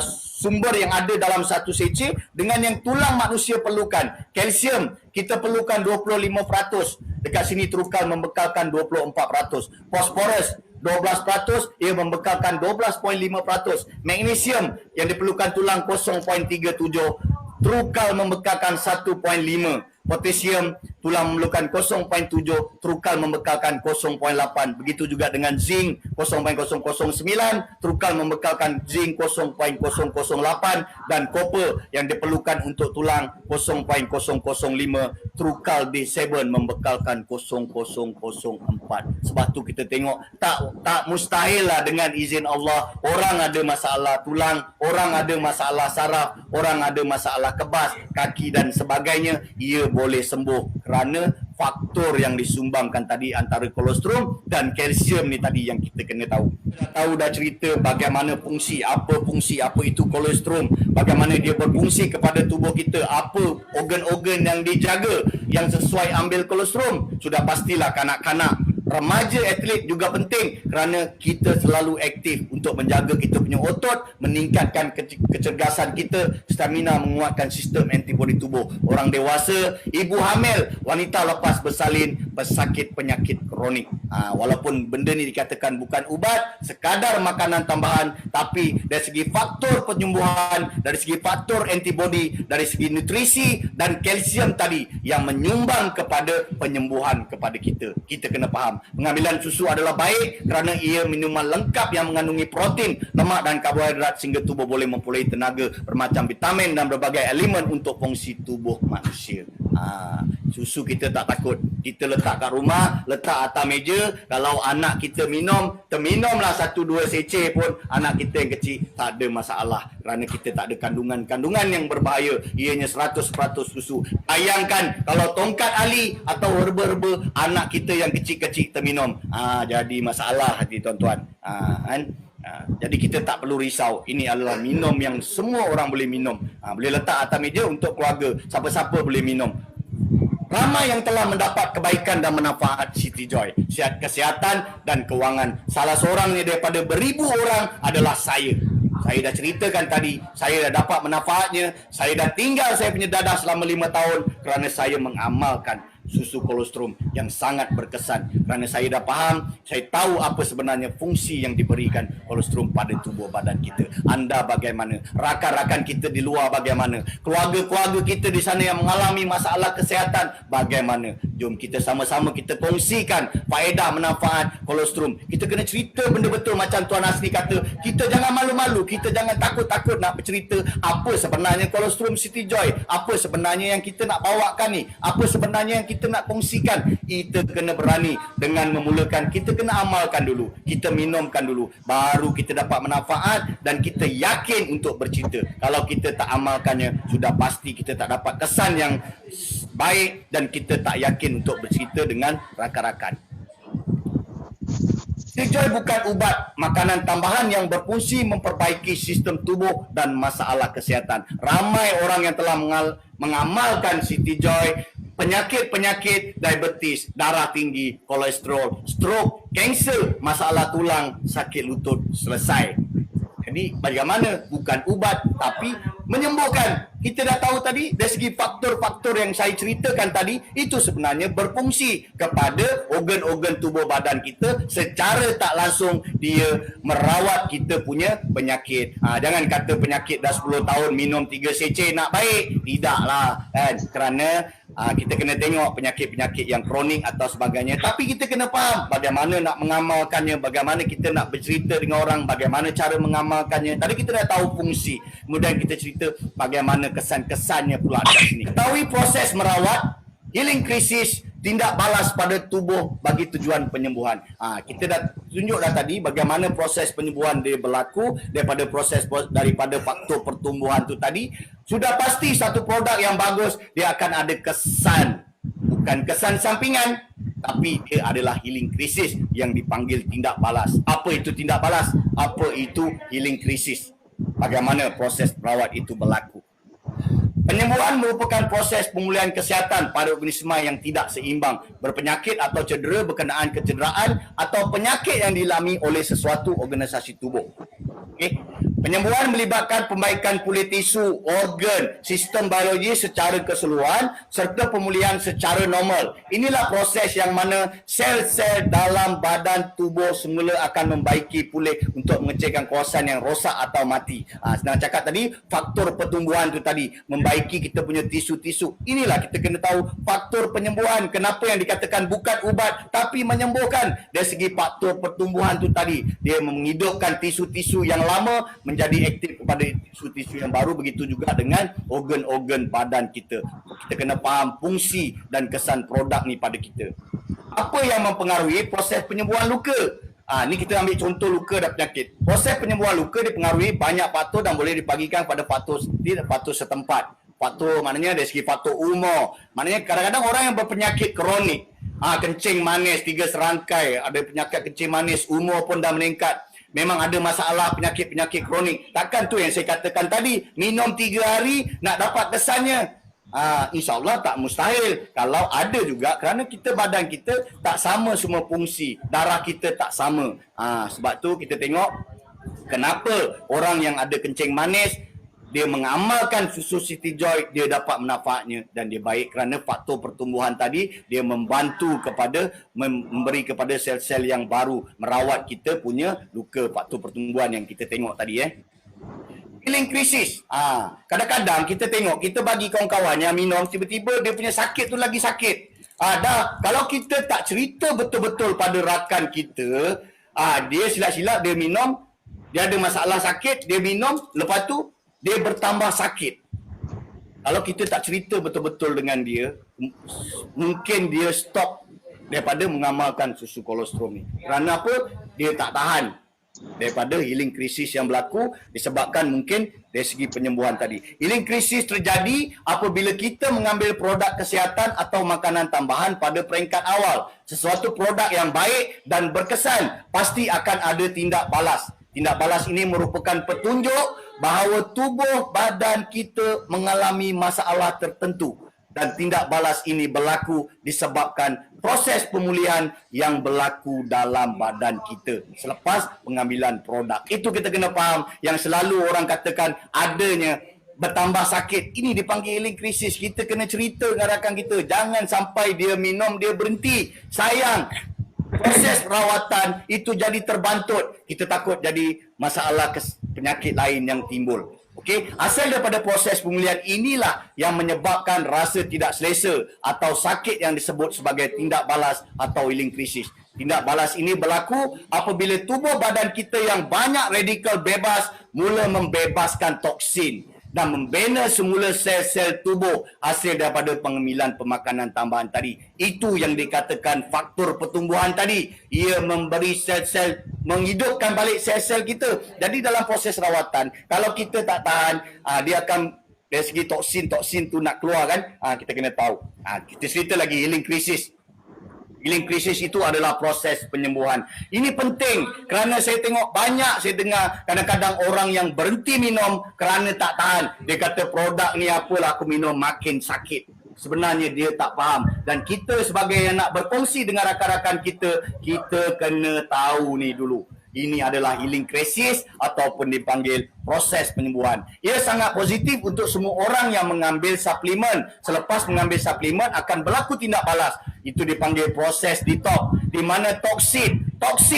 S1: sumber yang ada dalam satu stage dengan yang tulang manusia perlukan. Kalsium kita perlukan 25%. Dekat sini Trukal membekalkan 24%. Fosforus 12%, ia membekalkan 12.5%. Magnesium yang diperlukan tulang 0.37, Trukal membekalkan 1.5. Potasium tulang memerlukan 0.7, Trukal membekalkan 0.8. Begitu juga dengan zinc 0.009, Trukal membekalkan zinc 0.008 dan copper yang diperlukan untuk tulang 0.005, Trukal D7 membekalkan 0.004. Sebab tu kita tengok tak mustahil lah dengan izin Allah. Orang ada masalah tulang, orang ada masalah saraf, orang ada masalah kebas, kaki dan sebagainya, ia boleh sembuh kerana faktor yang disumbangkan tadi antara kolesterol dan kalsium ni tadi yang kita kena tahu. Dah cerita bagaimana fungsi apa itu kolesterol, bagaimana dia berfungsi kepada tubuh kita, apa organ-organ yang dijaga yang sesuai ambil kolesterol. Sudah pastilah kanak-kanak, remaja, atlet juga penting kerana kita selalu aktif untuk menjaga kita punya otot, meningkatkan kecergasan kita, stamina, menguatkan sistem antibodi tubuh. Orang dewasa, ibu hamil, wanita lepas bersalin, pesakit penyakit kronik. Walaupun benda ni dikatakan bukan ubat, sekadar makanan tambahan, tapi dari segi faktor penyembuhan, dari segi faktor antibodi, dari segi nutrisi dan kalsium tadi yang menyumbang kepada penyembuhan kepada kita. Kita kena faham. Pengambilan susu adalah baik kerana ia minuman lengkap yang mengandungi protein, lemak dan karbohidrat sehingga tubuh boleh memperoleh tenaga, bermacam vitamin dan berbagai elemen untuk fungsi tubuh manusia. Susu kita tak takut. Kita letak kat rumah, letak atas meja. Kalau anak kita minum, terminumlah 1-2 seceh pun, anak kita yang kecil tak ada masalah kerana kita tak ada kandungan-kandungan yang berbahaya. Ianya 100% susu. Bayangkan kalau tongkat ali atau herba-herba, anak kita yang kecil-kecil terminum. Jadi masalah hati tuan-tuan. Jadi kita tak perlu risau. Ini adalah minum yang semua orang boleh minum. Boleh letak atas meja untuk keluarga. Siapa-siapa boleh minum. Ramai yang telah mendapat kebaikan dan manfaat City Joy, sihat kesihatan dan kewangan. Salah seorangnya daripada beribu orang adalah saya. Saya dah ceritakan tadi, saya dah dapat manfaatnya. Saya dah tinggal saya punya dadah selama 5 tahun kerana saya mengamalkan susu kolesterol yang sangat berkesan. Kerana saya dah faham, saya tahu apa sebenarnya fungsi yang diberikan kolesterol pada tubuh badan kita. Anda bagaimana? Rakan-rakan kita di luar bagaimana? Keluarga-keluarga kita di sana yang mengalami masalah kesihatan bagaimana? Jom kita sama-sama kita kongsikan faedah manfaat kolesterol. Kita kena cerita benda betul macam Tuan Asni kata. Kita jangan malu-malu, kita jangan takut-takut nak bercerita apa sebenarnya kolesterol City Joy, apa sebenarnya yang kita nak bawakan ni, apa sebenarnya yang kita nak kongsikan. Kita kena berani dengan memulakan. Kita kena amalkan dulu, kita minumkan dulu, baru kita dapat manfaat dan kita yakin untuk bercerita. Kalau kita tak amalkannya, sudah pasti kita tak dapat kesan yang baik dan kita tak yakin untuk bercerita dengan rakan-rakan. City Joy bukan ubat, makanan tambahan yang berfungsi memperbaiki sistem tubuh dan masalah kesihatan. Ramai orang yang telah mengamalkan City Joy, penyakit-penyakit diabetes, darah tinggi, kolesterol, stroke, kanser, masalah tulang, sakit lutut selesai. Jadi bagaimana? Bukan ubat tapi menyembuhkan. Kita dah tahu tadi dari segi faktor-faktor yang saya ceritakan tadi, itu sebenarnya berfungsi kepada organ-organ tubuh badan kita secara tak langsung. Dia merawat kita punya penyakit. Jangan kata penyakit dah 10 tahun minum 3 seceh nak baik. Tidaklah kan? Kerana kita kena tengok penyakit-penyakit yang kronik atau sebagainya. Tapi kita kena faham bagaimana nak mengamalkannya, bagaimana kita nak bercerita dengan orang, bagaimana cara mengamalkannya. Tadi kita dah tahu fungsi. Kemudian kita cerita bagaimana kesan-kesannya pula dekat sini. Ketahui proses merawat, healing krisis, tindak balas pada tubuh bagi tujuan penyembuhan. Kita dah tunjuk dah tadi bagaimana proses penyembuhan dia berlaku daripada faktor pertumbuhan tu tadi. Sudah pasti satu produk yang bagus dia akan ada kesan, bukan kesan sampingan, tapi dia adalah healing krisis yang dipanggil tindak balas. Apa itu tindak balas? Apa itu healing krisis? Bagaimana proses perawat itu berlaku? Penyembuhan merupakan proses pemulihan kesihatan pada organisma yang tidak seimbang, berpenyakit atau cedera berkenaan kecederaan atau penyakit yang dialami oleh sesuatu organisasi tubuh. Okay. Penyembuhan melibatkan perbaikan pulih tisu, organ, sistem biologi secara keseluruhan serta pemulihan secara normal. Inilah proses yang mana sel-sel dalam badan tubuh semula akan membaiki pulih untuk mengecilkan kawasan yang rosak atau mati. Senang cakap tadi, faktor pertumbuhan tu tadi, membaiki kita punya tisu-tisu. Inilah kita kena tahu faktor penyembuhan. Kenapa yang dikatakan bukan ubat tapi menyembuhkan? Dari segi faktor pertumbuhan tu tadi, dia menghidupkan tisu-tisu yang lama menjadi aktif kepada tisu-tisu yang baru. Begitu juga dengan organ-organ badan kita. Kita kena faham fungsi dan kesan produk ni pada kita. Apa yang mempengaruhi proses penyembuhan luka? Ni kita ambil contoh luka dan penyakit. Proses penyembuhan luka dipengaruhi banyak faktor dan boleh dibagikan pada faktor setempat. Faktor maknanya dari segi faktor umur. Maknanya kadang-kadang orang yang berpenyakit kronik, kencing manis 3 serangkai, ada penyakit kencing manis, umur pun dah meningkat, memang ada masalah penyakit-penyakit kronik. Takkan tu yang saya katakan tadi, minum 3 hari nak dapat kesannya. InsyaAllah tak mustahil. Kalau ada juga kerana badan kita tak sama semua fungsi. Darah kita tak sama. Sebab tu kita tengok kenapa orang yang ada kencing manis, dia mengamalkan susu Siti Joy, dia dapat manfaatnya dan dia baik kerana faktor pertumbuhan tadi dia membantu kepada memberi kepada sel-sel yang baru, merawat kita punya luka, faktor pertumbuhan yang kita tengok tadi. Healing krisis. Kadang-kadang kita tengok, kita bagi kawan-kawan yang minum, tiba-tiba dia punya sakit tu lagi sakit. Kalau kita tak cerita betul-betul pada rakan kita, dia silap-silap dia minum, dia ada masalah sakit, dia minum, lepas tu dia bertambah sakit. Kalau kita tak cerita betul-betul dengan dia, mungkin dia stop daripada mengamalkan susu kolostrum ni. Kerana apa? Dia tak tahan daripada healing krisis yang berlaku disebabkan mungkin dari segi penyembuhan tadi. Healing krisis terjadi apabila kita mengambil produk kesihatan atau makanan tambahan pada peringkat awal. Sesuatu produk yang baik dan berkesan pasti akan ada tindak balas. Tindak balas ini merupakan petunjuk bahawa tubuh badan kita mengalami masalah tertentu dan tindak balas ini berlaku disebabkan proses pemulihan yang berlaku dalam badan kita selepas pengambilan produk. Itu kita kena faham yang selalu orang katakan adanya bertambah sakit. Ini dipanggil healing krisis. Kita kena cerita dengan rakan kita. Jangan sampai dia minum, dia berhenti. Sayang, proses perawatan itu jadi terbantut. Kita takut jadi masalah penyakit lain yang timbul. Okey, asal daripada proses pemulihan inilah yang menyebabkan rasa tidak selesa atau sakit yang disebut sebagai tindak balas atau healing krisis. Tindak balas ini berlaku apabila tubuh badan kita yang banyak radikal bebas mula membebaskan toksin dan membina semula sel-sel tubuh hasil daripada pengambilan pemakanan tambahan tadi. Itu yang dikatakan faktor pertumbuhan tadi. Ia memberi sel-sel, menghidupkan balik sel-sel kita. Jadi dalam proses rawatan, kalau kita tak tahan, dia akan dari segi toksin tu nak keluar kan, kita kena tahu. Kita cerita lagi healing krisis. Healing krisis itu adalah proses penyembuhan. Ini penting kerana saya tengok banyak, saya dengar kadang-kadang orang yang berhenti minum kerana tak tahan. Dia kata produk ni apalah aku minum makin sakit. Sebenarnya dia tak faham. Dan kita sebagai yang nak berkongsi dengan rakan-rakan kita, kita kena tahu ni dulu. Ini adalah healing krisis ataupun dipanggil proses penyembuhan. Ia sangat positif untuk semua orang yang mengambil suplemen. Selepas mengambil suplemen akan berlaku tindak balas. Itu dipanggil proses detox, di mana toksin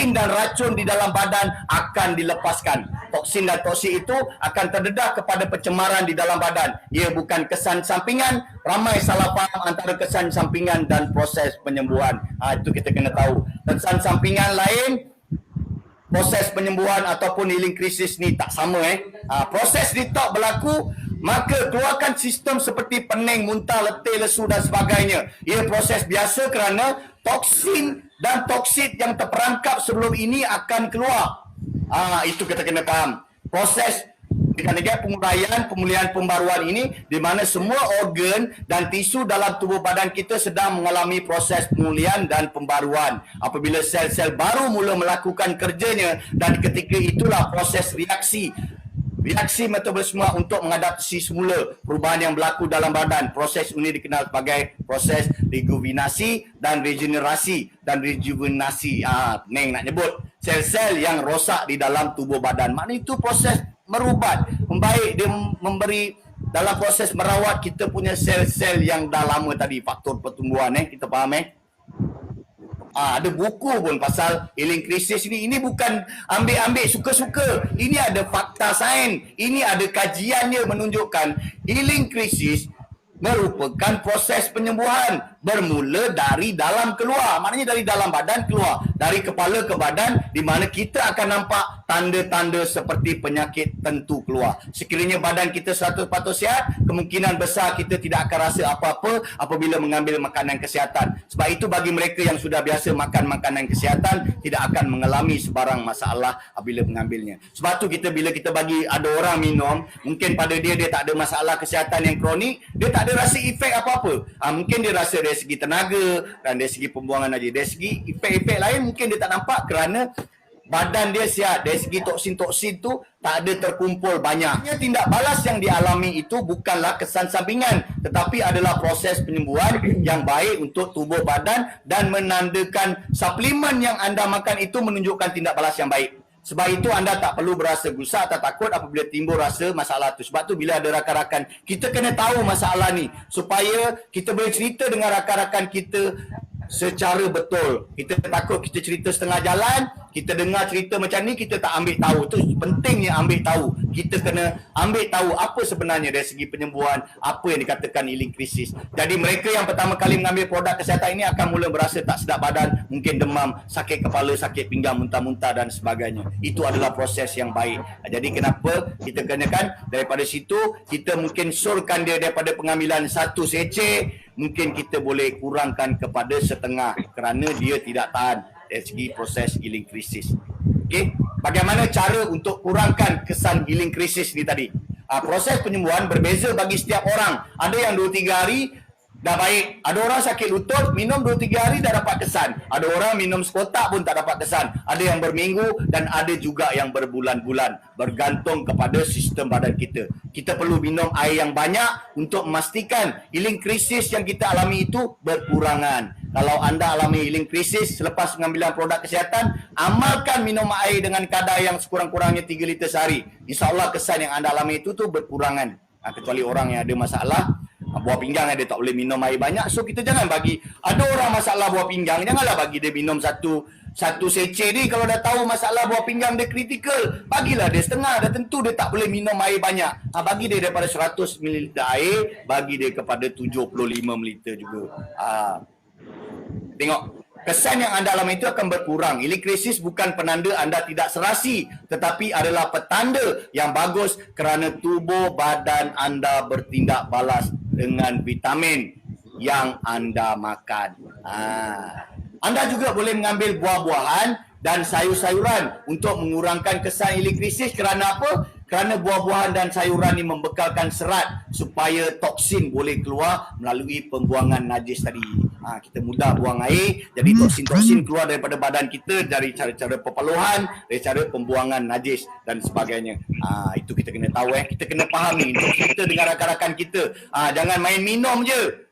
S1: dan racun di dalam badan akan dilepaskan. Toksin dan toksin itu akan terdedah kepada pencemaran di dalam badan. Ia bukan kesan sampingan. Ramai salah faham antara kesan sampingan dan proses penyembuhan. Itu kita kena tahu. Kesan sampingan lain, proses penyembuhan ataupun healing krisis ni tak sama. Proses detox berlaku maka keluarkan sistem seperti pening, muntah, letih, lesu dan sebagainya. Ia proses biasa kerana toksin dan toksit yang terperangkap sebelum ini akan keluar. Itu kita kena faham. Proses dengan penguraian, pemulihan, pembaruan ini di mana semua organ dan tisu dalam tubuh badan kita sedang mengalami proses pemulihan dan pembaruan. Apabila sel-sel baru mula melakukan kerjanya dan ketika itulah proses reaksi metabolisme untuk mengadaptasi semula perubahan yang berlaku dalam badan. Proses ini dikenal sebagai proses rejuvenasi dan regenerasi dan rejuvenasi. Neng nak nyebut sel-sel yang rosak di dalam tubuh badan. Maknanya itu proses merubat, membaik, dia memberi dalam proses merawat kita punya sel-sel yang dah lama tadi, faktor pertumbuhan kita faham ada buku pun pasal healing crisis ini bukan ambil-ambil suka-suka. Ini ada fakta sains, ini ada kajiannya menunjukkan healing crisis merupakan proses penyembuhan bermula dari dalam keluar. Maknanya dari dalam badan keluar, dari kepala ke badan, di mana kita akan nampak tanda-tanda seperti penyakit tentu keluar. Sekiranya badan kita 100% sihat, kemungkinan besar kita tidak akan rasa apa-apa apabila mengambil makanan kesihatan. Sebab itu bagi mereka yang sudah biasa makan makanan kesihatan, tidak akan mengalami sebarang masalah apabila mengambilnya. Sebab tu bila kita bagi ada orang minum, mungkin pada dia tak ada masalah kesihatan yang kronik, dia tak ada rasa efek apa-apa. Mungkin dia rasa dari segi tenaga dan dari segi pembuangan najis, dari segi efek-efek lain mungkin dia tak nampak kerana badan dia sihat. Dari segi toksin-toksin tu tak ada terkumpul banyak. Tindak balas yang dialami itu bukanlah kesan sampingan, tetapi adalah proses penyembuhan yang baik untuk tubuh badan dan menandakan suplemen yang anda makan itu menunjukkan tindak balas yang baik. Sebab itu anda tak perlu berasa gusar atau takut apabila timbul rasa masalah tu. Sebab tu bila ada rakan-rakan, kita kena tahu masalah ni supaya kita boleh cerita dengan rakan-rakan kita secara betul. Kita takut kita cerita setengah jalan, kita dengar cerita macam ni, kita tak ambil tahu. Itu pentingnya ambil tahu. Kita kena ambil tahu apa sebenarnya dari segi penyembuhan, apa yang dikatakan healing crisis. Jadi mereka yang pertama kali mengambil produk kesihatan ini akan mula berasa tak sedap badan, mungkin demam, sakit kepala, sakit pinggang, muntah-muntah dan sebagainya. Itu adalah proses yang baik. Jadi kenapa kita kenakan daripada situ, kita mungkin surkan dia daripada pengambilan 1 secek, mungkin kita boleh kurangkan kepada setengah kerana dia tidak tahan dari segi proses healing crisis. Okey, bagaimana cara untuk kurangkan kesan healing crisis ni tadi? Proses penyembuhan berbeza bagi setiap orang. Ada yang 2-3 hari dah baik. Ada orang sakit lutut, minum 2-3 hari dah dapat kesan. Ada orang minum sekotak pun tak dapat kesan. Ada yang berminggu dan ada juga yang berbulan-bulan. Bergantung kepada sistem badan kita. Kita perlu minum air yang banyak untuk memastikan healing crisis yang kita alami itu berkurangan. Kalau anda alami healing crisis selepas pengambilan produk kesihatan, amalkan minum air dengan kadar yang sekurang-kurangnya 3 liter sehari. InsyaAllah kesan yang anda alami itu berkurangan. Kecuali orang yang ada masalah buah pinggang, dia tak boleh minum air banyak. So kita jangan bagi, ada orang masalah buah pinggang, janganlah bagi dia minum satu secek ni. Kalau dah tahu masalah buah pinggang dia kritikal, bagilah dia setengah. Dah tentu dia tak boleh minum air banyak. Bagi dia daripada 100 ml air, bagi dia kepada 75 ml juga. Tengok, kesan yang anda alami itu akan berkurang. Healing crisis bukan penanda anda tidak serasi, tetapi adalah petanda yang bagus kerana tubuh badan anda bertindak balas dengan vitamin yang anda makan. Anda juga boleh mengambil buah-buahan dan sayur-sayuran untuk mengurangkan kesan healing crisis. Kerana apa? Kerana buah-buahan dan sayuran ini membekalkan serat supaya toksin boleh keluar melalui pembuangan najis tadi. Kita mudah buang air, jadi toksin-toksin keluar daripada badan kita dari cara-cara perpaluhan, dari cara pembuangan najis dan sebagainya. Itu kita kena tahu. Kita kena faham ni untuk kita dengan rakan-rakan kita. Jangan main minum je.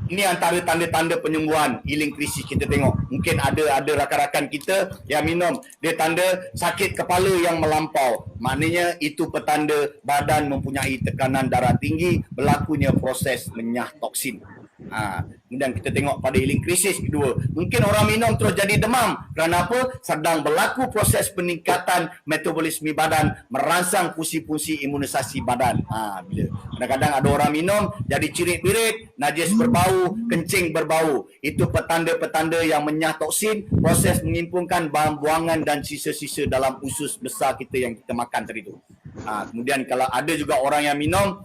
S1: Ini antara tanda-tanda penyembuhan healing crisis. Kita tengok, mungkin ada rakan-rakan kita yang minum, dia tanda sakit kepala yang melampau. Maknanya itu petanda badan mempunyai tekanan darah tinggi, berlakunya proses menyah toksin. Kemudian kita tengok pada healing crisis kedua, mungkin orang minum terus jadi demam. Kerana apa? Sedang berlaku proses peningkatan metabolisme badan, merangsang fungsi-fungsi imunisasi badan. Bila kadang-kadang ada orang minum jadi cirit-birit, najis berbau, kencing berbau. Itu petanda-petanda yang menyah toksin, proses mengimpunkan bahan buangan dan sisa-sisa dalam usus besar kita yang kita makan tadi tu. Kemudian kalau ada juga orang yang minum,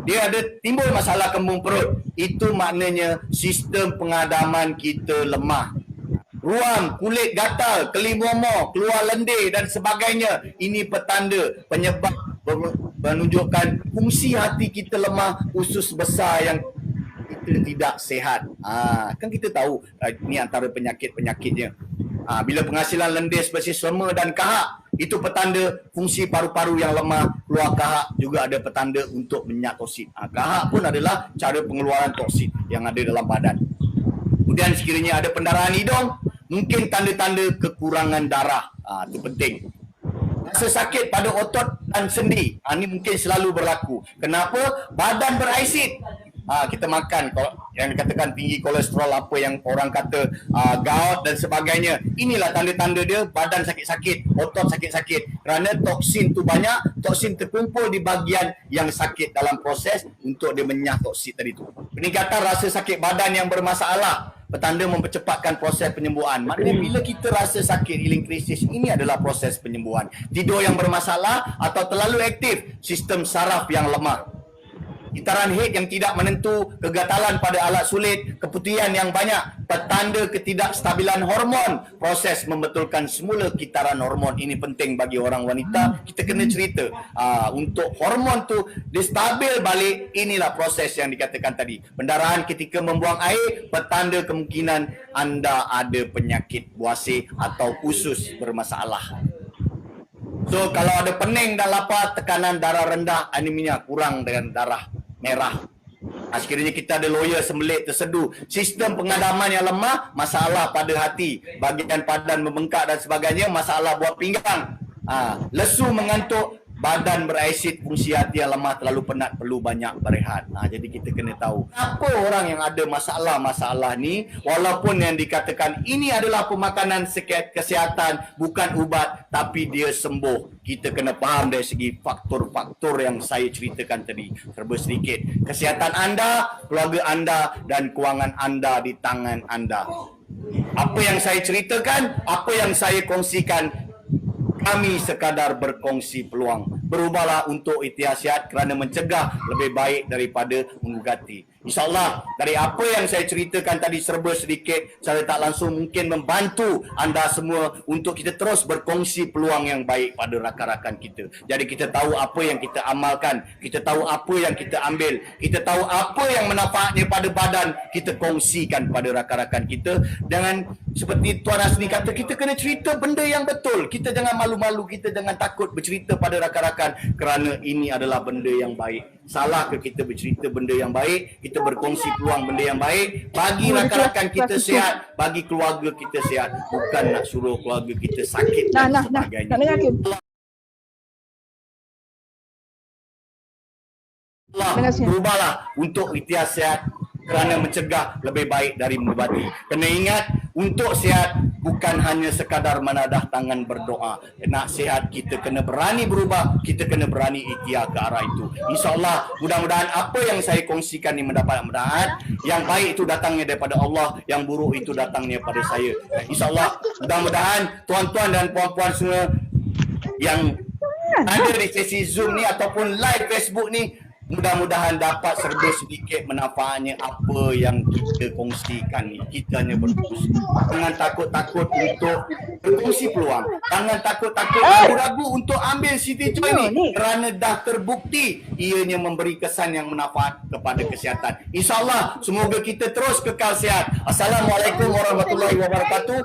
S1: dia ada timbul masalah kembung perut. Itu maknanya sistem pengadaman kita lemah. Ruam, kulit gatal, kelimuamo, keluar lendir dan sebagainya. Ini petanda penyebab menunjukkan fungsi hati kita lemah, usus besar yang kita tidak sehat. Kan kita tahu ini antara penyakit-penyakitnya. Bila penghasilan lendir seperti sperma dan kahak, itu petanda fungsi paru-paru yang lemah, keluar kahak juga ada petanda untuk minyak toksin. Kahak pun adalah cara pengeluaran toksin yang ada dalam badan. Kemudian sekiranya ada pendarahan hidung, mungkin tanda-tanda kekurangan darah. Itu penting. Rasa sakit pada otot dan sendi, ini mungkin selalu berlaku. Kenapa? Badan berasid. Kita makan yang dikatakan tinggi kolesterol, apa yang orang kata gout dan sebagainya. Inilah tanda-tanda dia, badan sakit-sakit, otot sakit-sakit. Kerana toksin tu banyak, toksin terkumpul di bahagian yang sakit dalam proses untuk dia menyah toksin tadi tu. Peningkatan rasa sakit badan yang bermasalah, petanda mempercepatkan proses penyembuhan. Maknanya bila kita rasa sakit, healing krisis, ini adalah proses penyembuhan. Tidur yang bermasalah atau terlalu aktif, sistem saraf yang lemah. Gitaran head yang tidak menentu, kegatalan pada alat sulit, keputihan yang banyak, petanda ketidakstabilan hormon, proses membetulkan semula gitaran hormon. Ini penting bagi orang wanita, kita kena cerita. Untuk hormon tu dia stabil balik, inilah proses yang dikatakan tadi. Pendarahan ketika membuang air, petanda kemungkinan anda ada penyakit buasir atau usus bermasalah. So kalau ada pening dan lapar, tekanan darah rendah, anemia kurang dengan darah merah. Sekiranya kita ada loya, sembelit, tersedu, sistem pengadaman yang lemah, masalah pada hati, bahagian padan membengkak dan sebagainya, masalah buat pinggang, lesu, mengantuk, badan berasid, fungsi hati yang lemah, terlalu penat, perlu banyak berehat. Jadi kita kena tahu apa orang yang ada masalah-masalah ni, walaupun yang dikatakan ini adalah pemakanan kesihatan, bukan ubat, tapi dia sembuh. Kita kena faham dari segi faktor-faktor yang saya ceritakan tadi. Serba sedikit. Kesihatan anda, keluarga anda dan kewangan anda di tangan anda. Apa yang saya ceritakan, apa yang saya kongsikan, kami sekadar berkongsi peluang. Berubahlah untuk ikhtiar kerana mencegah lebih baik daripada mengugati. InsyaAllah dari apa yang saya ceritakan tadi serba sedikit, secara tak langsung mungkin membantu anda semua untuk kita terus berkongsi peluang yang baik pada rakan-rakan kita. Jadi kita tahu apa yang kita amalkan, kita tahu apa yang kita ambil, kita tahu apa yang manfaatnya pada badan, kita kongsikan pada rakan-rakan kita. Dengan seperti Tuan Hasni kata, kita kena cerita benda yang betul. Kita jangan malu-malu, kita jangan takut bercerita pada rakan-rakan kerana ini adalah benda yang baik. Salah ke kita bercerita benda yang baik, kita berkongsi peluang benda yang baik, bagi rakan-rakan kita sihat, bagi keluarga kita sihat, bukan nak suruh keluarga kita sakit dan sebagainya. Allah berubahlah untuk ikhtiar sihat kerana mencegah lebih baik dari mengubati. Kena ingat, untuk sihat bukan hanya sekadar menadah tangan berdoa. Nak sihat, kita kena berani berubah, kita kena berani ikhtiar ke arah itu. InsyaAllah, mudah-mudahan apa yang saya kongsikan ini mendapat manfaat. Yang baik itu datangnya daripada Allah, yang buruk itu datangnya pada saya. InsyaAllah, mudah-mudahan tuan-tuan dan puan-puan semua yang ada di sesi Zoom ni ataupun live Facebook ni, mudah-mudahan dapat serba sedikit manfaatnya apa yang kita kongsikan ni. Kita hanya berkongsi. Jangan takut-takut untuk berkongsi peluang. Jangan takut-takut ragu-ragu untuk ambil Siti Joy ni. Kerana dah terbukti ianya memberi kesan yang manfaat kepada kesihatan. InsyaAllah, semoga kita terus kekal sihat. Assalamualaikum warahmatullahi wabarakatuh.